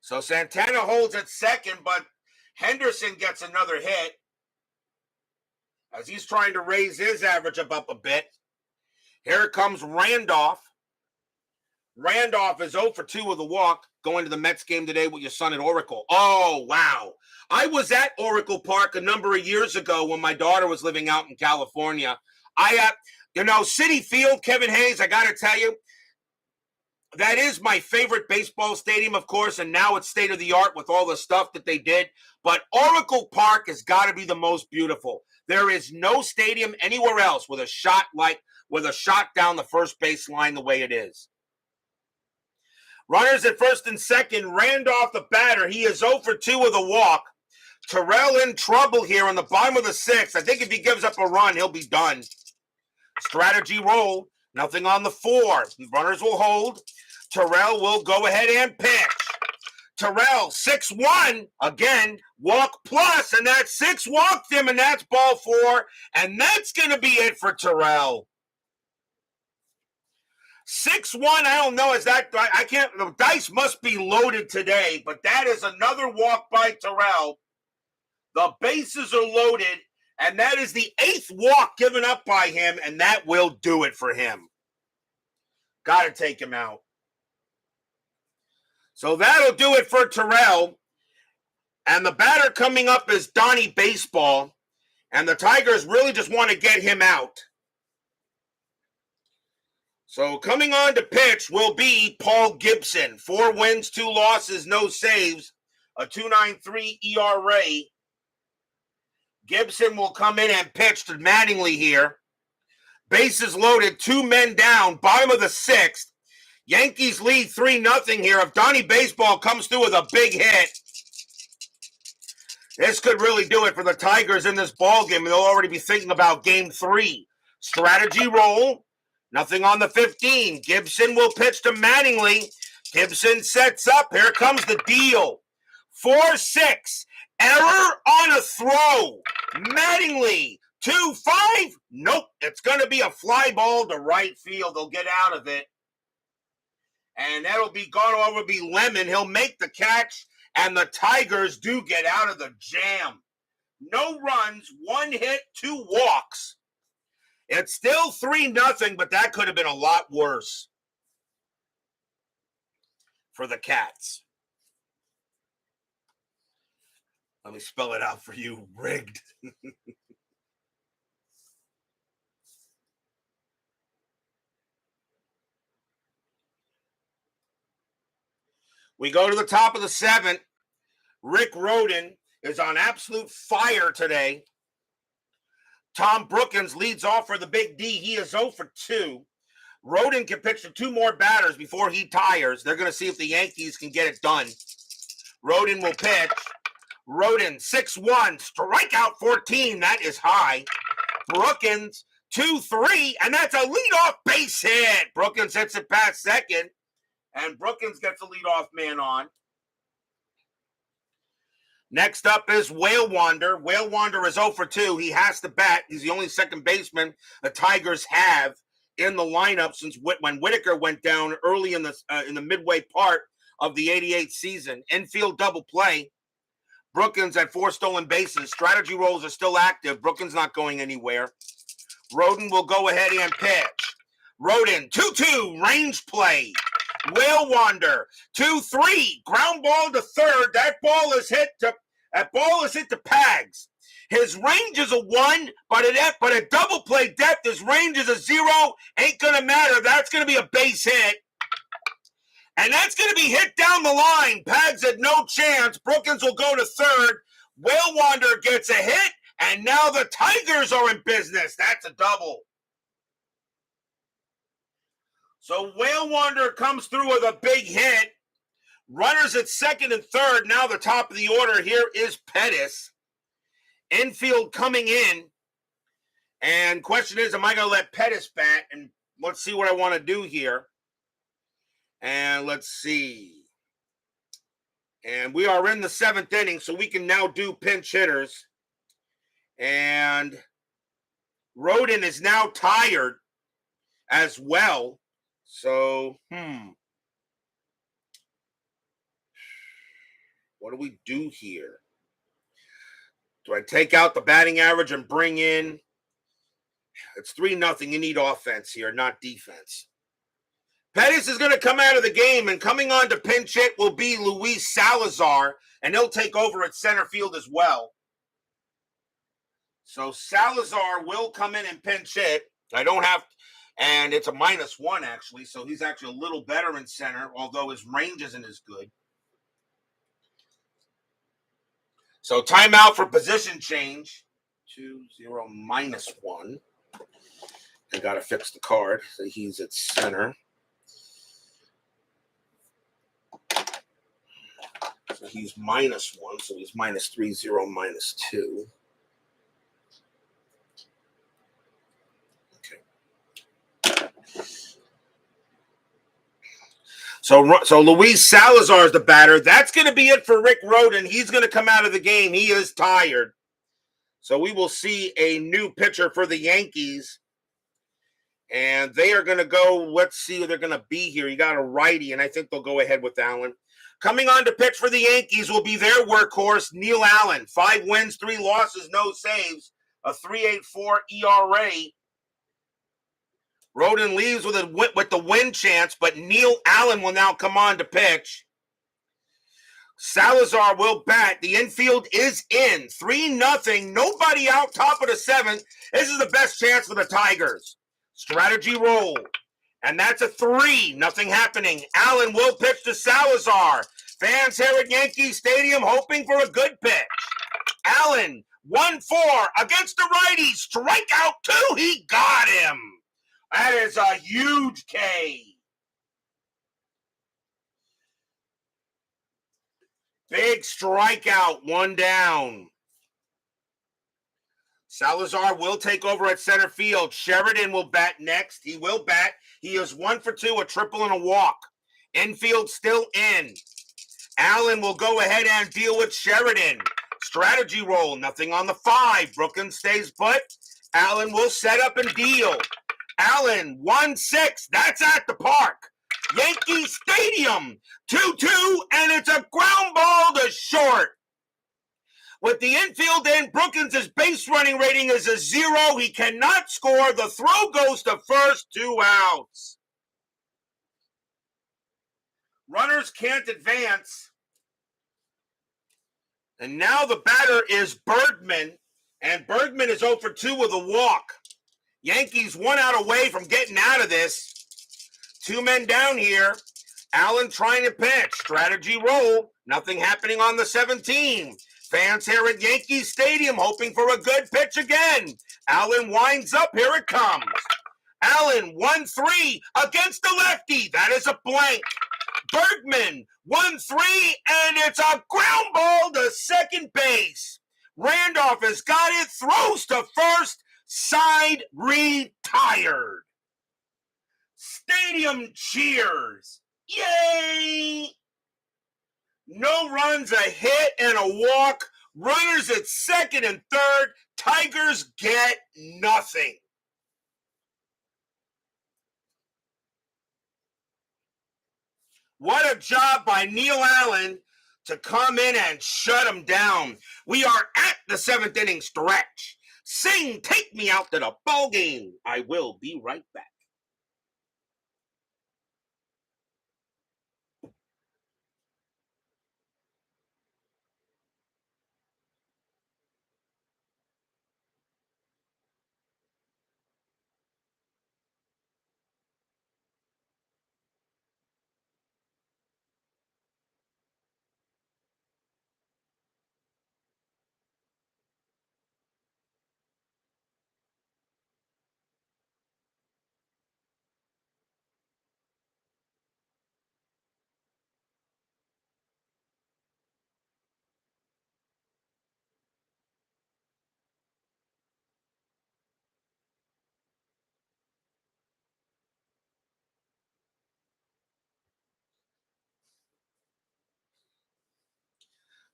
So Santana holds at second, but Henderson gets another hit as he's trying to raise his average up a bit. Here comes Randolph. Randolph is 0 for 2 with a walk, going to the Mets game today with your son at Oracle. Oh, wow. I was at Oracle Park a number of years ago when my daughter was living out in California. Citi Field, Kevin Hayes, I got to tell you, that is my favorite baseball stadium, of course, and now it's state-of-the-art with all the stuff that they did. But Oracle Park has got to be the most beautiful. There is no stadium anywhere else with a shot down the first base line the way it is. Runners at first and second. Randolph, the batter. He is 0 for 2 with a walk. Terrell in trouble here in the bottom of the 6th. I think if he gives up a run, he'll be done. Strategy roll. Nothing on the 4. Runners will hold. Terrell will go ahead and pitch. Terrell, 6-1. Again, walk plus, and that 6 walked him, and that's ball 4. And that's going to be it for Terrell. 6-1, I don't know, the dice must be loaded today, but that is another walk by Terrell. The bases are loaded, and that is the 8th walk given up by him, and that will do it for him. Got to take him out. So that'll do it for Terrell. And the batter coming up is Donnie Baseball, and the Tigers really just want to get him out. So coming on to pitch will be Paul Gibson. 4 wins, 2 losses, no saves, a 2.93 ERA. Gibson will come in and pitch to Mattingly here. Bases loaded, 2 men down, bottom of the 6th. Yankees lead 3-0 here. If Donnie Baseball comes through with a big hit, this could really do it for the Tigers in this ballgame, and they'll already be thinking about Game 3. Strategy roll. Nothing on the 15. Gibson will pitch to Mattingly. Gibson sets up. Here comes the deal. 4-6. Error on a throw. Mattingly. 2-5. Nope. It's going to be a fly ball to right field. They'll get out of it. And that'll be gone over be Lemon. He'll make the catch. And the Tigers do get out of the jam. No runs. 1 hit, 2 walks. It's still 3-0, but that could have been a lot worse for the Cats. Let me spell it out for you. Rigged. We go to the top of the 7th. Rick Rhoden is on absolute fire today. Tom Brookins leads off for the Big D. He is 0 for 2. Rhoden can pitch to 2 more batters before he tires. They're going to see if the Yankees can get it done. Rhoden will pitch. Rhoden, 6-1, strikeout 14. That is high. Brookins, 2-3, and that's a leadoff base hit. Brookins hits it past second, and Brookins gets the leadoff man on. Next up is Whale Wander. Whale Wander is 0 for 2. He has to bat. He's the only second baseman the Tigers have in the lineup since when Whitaker went down early in the midway part of the 88 season. Infield double play. Brookins at 4 stolen bases. Strategy rolls are still active. Brookins not going anywhere. Rhoden will go ahead and pitch. Rhoden, 2-2, range play. Whale Wander, 2-3, ground ball to third. That ball is hit to That ball is hit to Pags. His range is a 1, but a double play depth, his range is a 0. Ain't going to matter. That's going to be a base hit. And that's going to be hit down the line. Pags had no chance. Brookins will go to third. Whale Wanderer gets a hit, and now the Tigers are in business. That's a double. So Whale Wanderer comes through with a big hit. Runners at second and third. Now the top of the order here is Pettis. Infield coming in. And question is, am I going to let Pettis bat? And let's see what I want to do here. And let's see. And we are in the 7th inning, so we can now do pinch hitters. And Rhoden is now tired as well. So, what do we do here? Do I take out the batting average and bring in? It's 3-0. You need offense here, not defense. Pettis is going to come out of the game, and coming on to pinch hit will be Luis Salazar, and he'll take over at center field as well. So Salazar will come in and pinch hit. I don't have, and it's a -1 actually, so he's actually a little better in center, although his range isn't as good. So timeout for position change. 2-0 -1. I got to fix the card, so he's at center. So he's -1, so he's -3-0 -2. Okay. So Luis Salazar is the batter. That's going to be it for Rick Rhoden. He's going to come out of the game. He is tired. So we will see a new pitcher for the Yankees. And they are going to go, let's see who they're going to be here. You got a righty, and I think they'll go ahead with Allen. Coming on to pitch for the Yankees will be their workhorse, Neil Allen. 5 wins, 3 losses, no saves, a 3.84 ERA. Rhoden leaves with the win chance, but Neil Allen will now come on to pitch. Salazar will bat. The infield is in. 3-0. Nobody out, top of the 7th. This is the best chance for the Tigers. Strategy roll. And that's a 3. Nothing happening. Allen will pitch to Salazar. Fans here at Yankee Stadium hoping for a good pitch. Allen, 1-4 against the righty. Strikeout 2. He got him. That is a huge K. Big strikeout. 1 down. Salazar will take over at center field. Sheridan will bat next. He will bat. He is 1 for 2, a triple and a walk. Infield still in. Allen will go ahead and deal with Sheridan. Strategy roll. Nothing on the 5. Brookins stays put. Allen will set up and deal. Allen, 1-6. That's at the park. Yankee Stadium. 2-2, and it's a ground ball to short. With the infield in, Brookins' base running rating is a 0. He cannot score. The throw goes to first, 2 outs. Runners can't advance. And now the batter is Bergman. And Bergman is 0 for 2 with a walk. Yankees 1 out away from getting out of this. 2 men down here. Allen trying to pitch. Strategy roll. Nothing happening on the 17. Fans here at Yankee Stadium hoping for a good pitch again. Allen winds up. Here it comes. Allen, 1-3 against the lefty. That is a blank. Bergman, 1-3, and it's a ground ball to second base. Randolph has got it. Throws to first. Side retired. Stadium cheers. Yay! No runs, a hit, and a walk. Runners at second and third. Tigers get nothing. What a job by Neil Allen to come in and shut him down. We are at the 7th inning stretch. Sing, take me out to the ball game. I will be right back.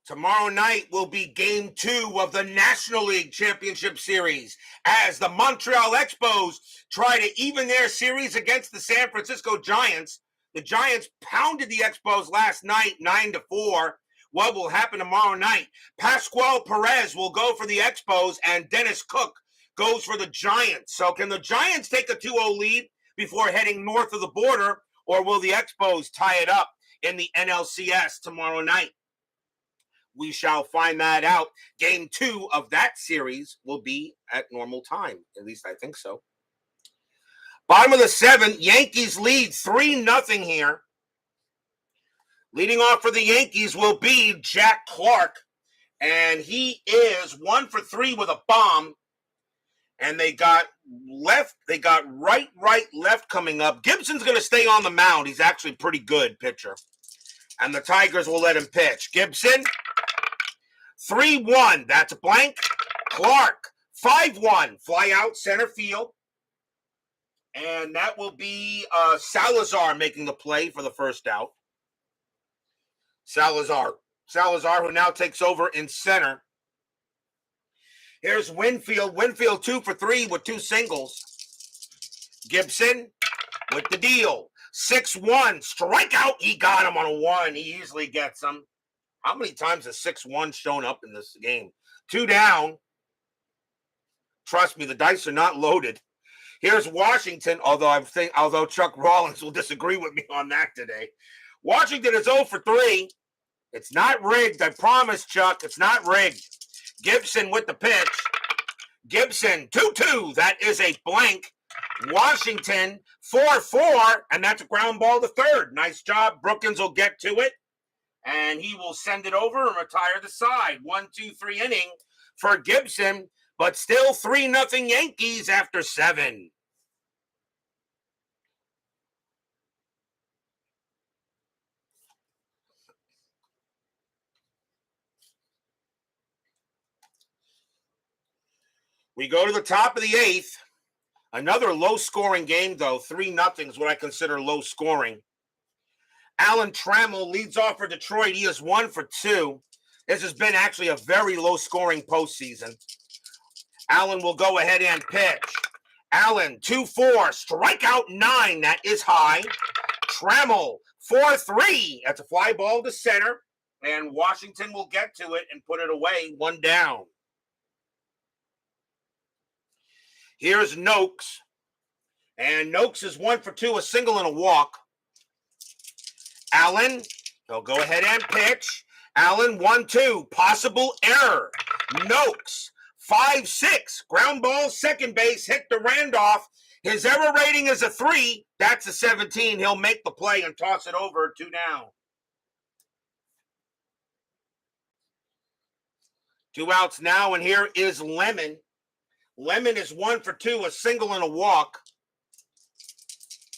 Tomorrow night will be Game 2 of the National League Championship Series as the Montreal Expos try to even their series against the San Francisco Giants. The Giants pounded the Expos last night 9-4. What will happen tomorrow night? Pascual Perez will go for the Expos and Dennis Cook goes for the Giants. So can the Giants take a 2-0 lead before heading north of the border, or will the Expos tie it up in the NLCS tomorrow night? We shall find that out. Game 2 of that series will be at normal time. At least I think so. Bottom of the 7th, Yankees lead 3-0 here. Leading off for the Yankees will be Jack Clark. And he is 1 for 3 with a bomb. And they got right, left coming up. Gibson's going to stay on the mound. He's actually a pretty good pitcher. And the Tigers will let him pitch. Gibson, 3-1. That's a blank. Clark, 5-1. Fly out center field. And that will be Salazar making the play for the first out. Salazar, who now takes over in center. Here's Winfield. Winfield 2 for 3 with 2 singles. Gibson with the deal. 6-1. Strikeout. He got him on a 1. He easily gets him. How many times has 6-1 shown up in this game? 2 down. Trust me, the dice are not loaded. Here's Washington, although Chuck Rawlings will disagree with me on that today. Washington is 0 for 3. It's not rigged. I promise, Chuck. It's not rigged. Gibson with the pitch. Gibson, 2-2. That is a blank. Washington, 4-4. And that's a ground ball to third. Nice job. Brookins will get to it. And he will send it over and retire the side. 1-2-3 inning for Gibson. But still 3-0 Yankees after 7. We go to the top of the 8th. Another low-scoring game, though. 3-0 is what I consider low-scoring. Alan Trammell leads off for Detroit. He is 1 for 2. This has been actually a very low-scoring postseason. Allen will go ahead and pitch. Allen, 2-4. Strikeout 9. That is high. Trammell, 4-3. That's a fly ball to center. And Washington will get to it and put it away. 1 down. Here's Noakes. And Noakes is 1 for 2, a single and a walk. Allen, he'll go ahead and pitch. Allen, 1-2. Possible error. Noakes, 5-6. Ground ball, second base, hit to Randolph. His error rating is a 3. That's a 17. He'll make the play and toss it over. 2 down. 2 outs now, and here is Lemon. Lemon is 1 for 2, a single and a walk.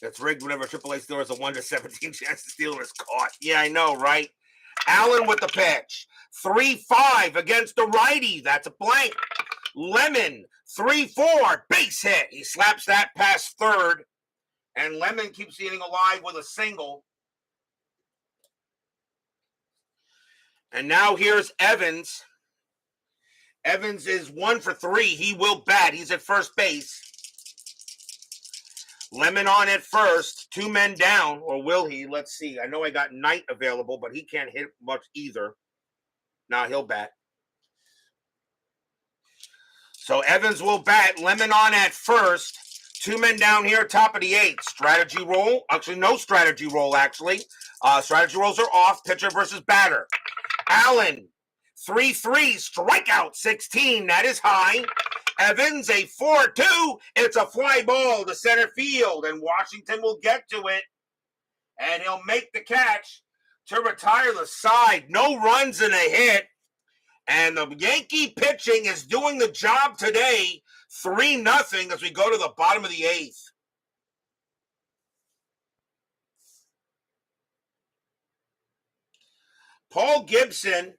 That's rigged whenever AAA steal has a 1 to 17 chance to steal is caught. Yeah, I know, right? Allen with the pitch. 3-5 against the righty. That's a blank. Lemon, 3-4, base hit. He slaps that past third. And Lemon keeps the inning alive with a single. And now here's Evans. Evans is 1 for 3. He will bat. He's at first base. Lemon on at first. 2 men down. Or will he? Let's see. I know I got Knight available, but he can't hit much either. Now he'll bat. So Evans will bat. Lemon on at first. 2 men down here, top of the 8th. Strategy roll. Actually, no strategy roll, actually. Strategy rolls are off. Pitcher versus batter. Allen, 3-3, strikeout 16. That is high. Evans, a 4-2. It's a fly ball to center field, and Washington will get to it. And he'll make the catch to retire the side. No runs and a hit. And the Yankee pitching is doing the job today. 3-0 as we go to the bottom of the 8th. Paul Gibson,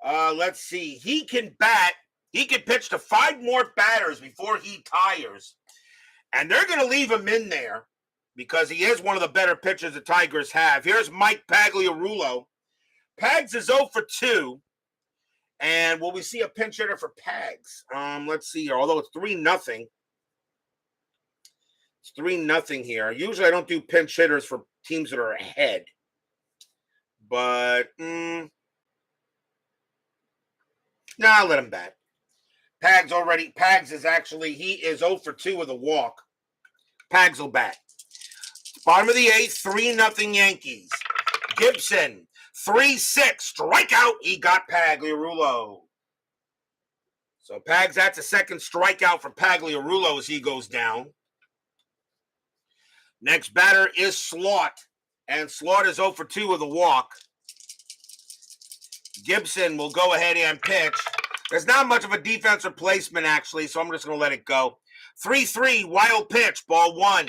let's see. He can bat. He can pitch to 5 more batters before he tires. And they're going to leave him in there because he is one of the better pitchers the Tigers have. Here's Mike Pagliarulo. Pags is 0 for 2. And will we see a pinch hitter for Pags? Let's see here. Although it's 3-0. It's 3-0 here. Usually I don't do pinch hitters for teams that are ahead. But, I'll let him bat. Pags is actually, he is 0 for 2 with a walk. Pags will bat. Bottom of the 8th, 3-0 Yankees. Gibson, 3-6, strikeout. He got Pagliarulo. So Pags, that's a second strikeout for Pagliarulo as he goes down. Next batter is Slaught. And Slaught is 0 for 2 with a walk. Gibson will go ahead and pitch. There's not much of a defensive placement, actually, so I'm just going to let it go. 3-3, wild pitch, ball 1.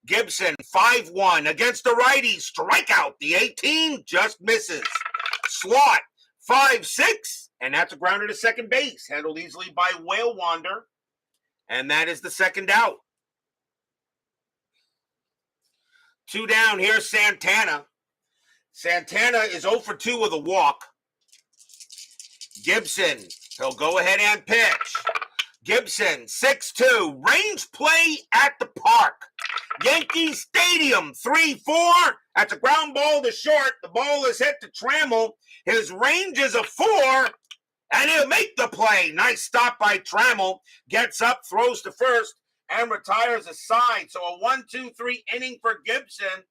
Gibson, 5-1 against the righty, strikeout. The 18 just misses. Slaught, 5-6, and that's a grounder to second base, handled easily by Whale Wander, and that is the second out. 2 down, here's Santana. Santana is 0 for 2 with a walk. Gibson, he'll go ahead and pitch. Gibson, 6-2, range play at the park. Yankee Stadium, 3-4. That's a ground ball to short. The ball is hit to Trammell. His range is a 4, and he'll make the play. Nice stop by Trammell. Gets up, throws to first, and retires a side. So a 1-2-3 inning for Gibson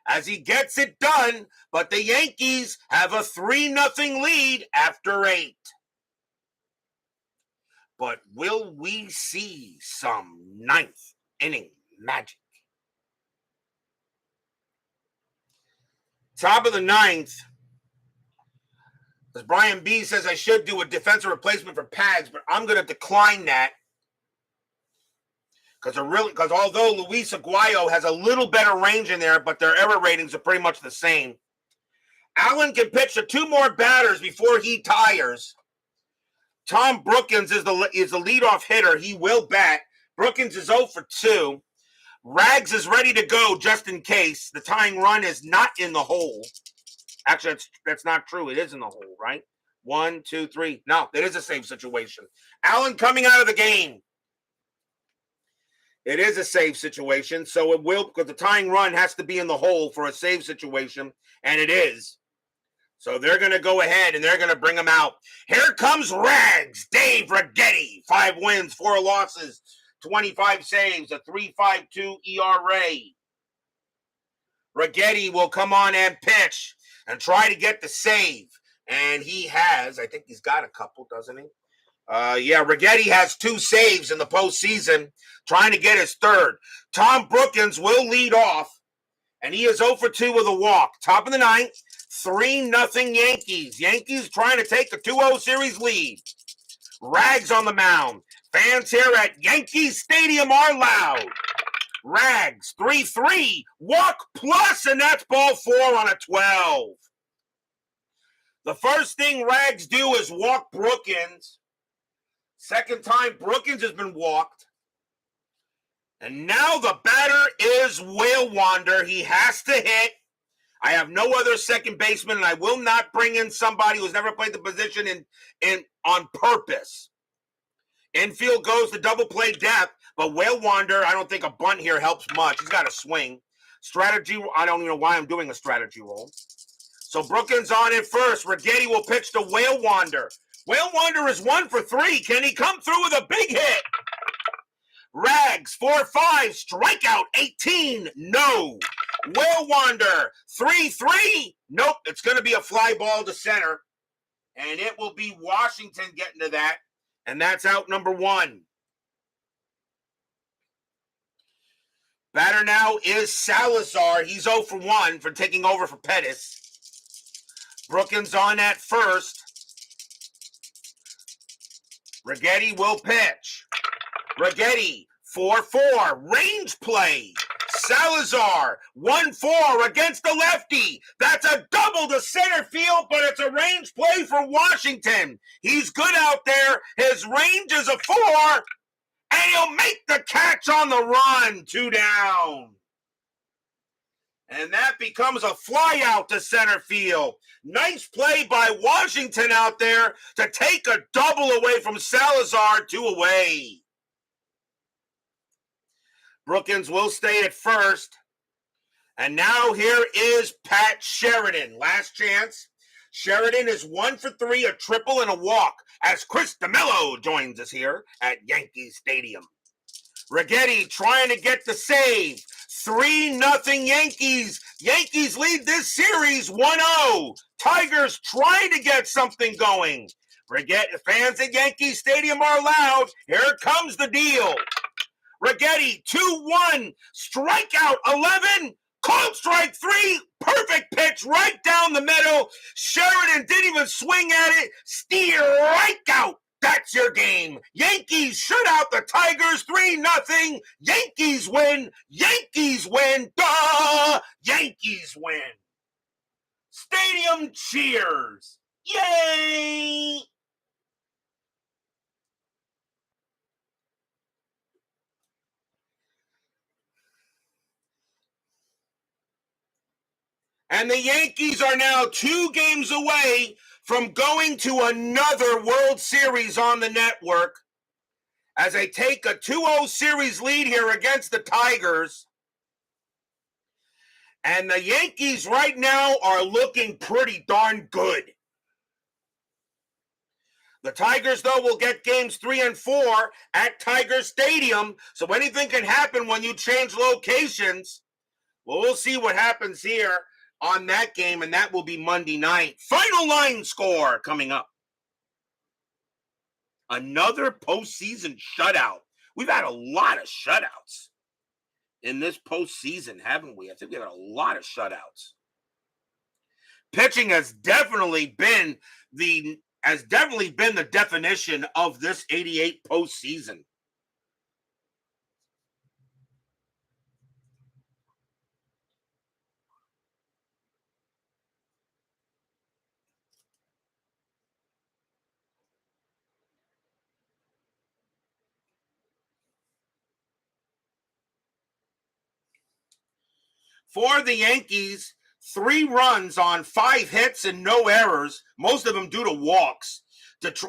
as he gets it done, but the Yankees have a 3-0 lead after 8. But will we see some 9th inning magic? Top of the 9th, as Brian B says, I should do a defensive replacement for Pags, but I'm going to decline that. Because although Luis Aguayo has a little better range in there, but their error ratings are pretty much the same. Allen can pitch to 2 more batters before he tires. Tom Brookins is the leadoff hitter. He will bat. Brookins is 0 for 2. Rags is ready to go just in case. The tying run is not in the hole. Actually, that's not true. It is in the hole, right? 1, 2, 3. No, it is a save situation. Allen coming out of the game. It is a save situation, so it will, because the tying run has to be in the hole for a save situation, and it is. So they're going to go ahead, and they're going to bring him out. Here comes Rags, Dave Righetti. 5 wins, 4 losses, 25 saves, a 3.52 ERA. Righetti will come on and pitch and try to get the save. And he has, I think he's got a couple, doesn't he? Righetti has 2 saves in the postseason, trying to get his 3rd. Tom Brookins will lead off, and he is 0 for 2 with a walk. Top of the 9th, 3-0 Yankees. Yankees trying to take a 2-0 series lead. Rags on the mound. Fans here at Yankee Stadium are loud. Rags, 3-3, walk plus, and that's ball 4 on a 12. The first thing Rags do is walk Brookins. Second time Brookins has been walked. And now the batter is Whale Wander. He has to hit. I have no other second baseman, and I will not bring in somebody who's never played the position in on purpose. Infield goes to double play depth, but Whale Wander, I don't think a bunt here helps much. He's got a swing. Strategy, I don't even know why I'm doing a strategy roll. So Brookins on it first. Righetti will pitch to Whale Wander. Whale Wander is 1 for 3. Can he come through with a big hit? Rags, 4-5, strikeout, 18, no. Whale Wander, 3-3, nope. It's going to be a fly ball to center, and it will be Washington getting to that, and that's out number 1. Batter now is Salazar. He's 0 for 1 for taking over for Pettis. Brookins on at first. Righetti will pitch. Righetti, 4-4, range play. Salazar, 1-4 against the lefty. That's a double to center field, but it's a range play for Washington. He's good out there. His range is a 4, and he'll make the catch on the run. 2 down. And that becomes a fly out to center field. Nice play by Washington out there to take a double away from Salazar, 2 away. Brookins will stay at first. And now here is Pat Sheridan. Last chance. Sheridan is 1 for 3, a triple and a walk, as Chris DeMello joins us here at Yankee Stadium. Righetti trying to get the save. 3-0 Yankees. Yankees lead this series 1-0. Tigers trying to get something going. Righetti, fans at Yankee Stadium are loud. Here comes the deal. Righetti, 2-1. Strikeout 11. Cold strike 3. Perfect pitch right down the middle. Sheridan didn't even swing at it. Strike out. That's your game. Yankees shut out the Tigers 3-0. Yankees win. Yankees win. Duh! Yankees win. Stadium cheers. Yay! And the Yankees are now 2 games away from going to another World Series on the network as they take a 2-0 series lead here against the Tigers. And the Yankees right now are looking pretty darn good. The Tigers, though, will get games 3 and 4 at Tiger Stadium, so anything can happen when you change locations. Well, we'll see what happens here on that game, and that will be Monday night. Final line score coming up. Another postseason shutout. We've had a lot of shutouts in this postseason, haven't we? I think we've had a lot of shutouts. Pitching has definitely been the definition of this 88 postseason. For the Yankees, 3 runs on 5 hits and no errors, most of them due to walks.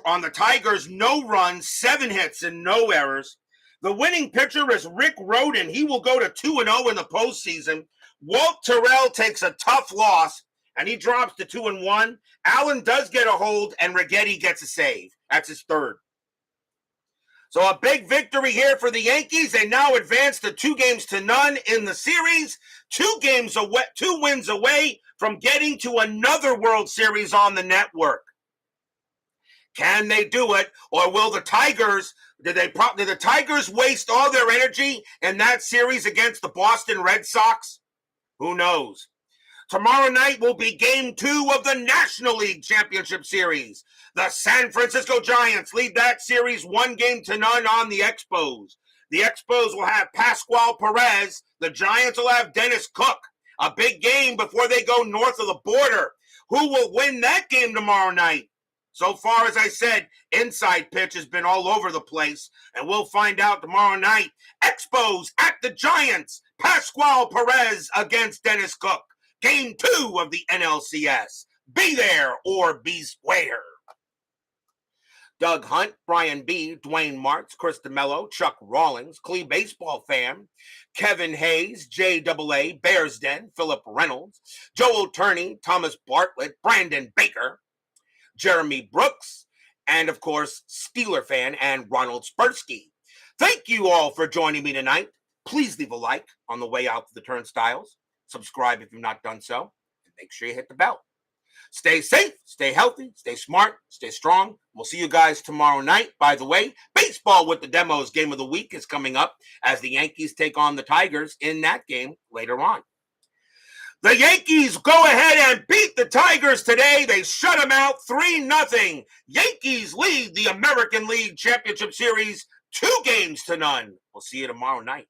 On the Tigers, no runs, 7 hits and no errors. The winning pitcher is Rick Rhoden. He will go to 2-0 in the postseason. Walt Terrell takes a tough loss, and he drops to 2-1. Allen does get a hold, and Righetti gets a save. That's his 3rd. So a big victory here for the Yankees. They now advance to 2-0 in the series. 2 wins away from getting to another World Series on the network. Can they do it, or will the Tigers? Did the Tigers waste all their energy in that series against the Boston Red Sox? Who knows? Tomorrow night will be Game 2 of the National League Championship Series. The San Francisco Giants lead that series 1-0 on the Expos. The Expos will have Pascual Perez. The Giants will have Dennis Cook. A big game before they go north of the border. Who will win that game tomorrow night? So far, as I said, inside pitch has been all over the place, and we'll find out tomorrow night. Expos at the Giants. Pascual Perez against Dennis Cook. Game 2 of the NLCS. Be there or be square. Doug Hunt, Brian B., Dwayne Martz, Chris DeMello, Chuck Rawlings, Clee Baseball Fan, Kevin Hayes, JAA, Bears Den, Philip Reynolds, Joel Turney, Thomas Bartlett, Brandon Baker, Jeremy Brooks, and, of course, Steeler Fan and Ronald Spersky. Thank you all for joining me tonight. Please leave a like on the way out to the turnstiles. Subscribe if you've not done so, and make sure you hit the bell. Stay safe, stay healthy, stay smart, stay strong. We'll see you guys tomorrow night. By the way, Baseball with the Demos Game of the Week is coming up as the Yankees take on the Tigers in that game later on. The Yankees go ahead and beat the Tigers today. They shut them out 3-0. Yankees lead the American League Championship Series 2-0. We'll see you tomorrow night.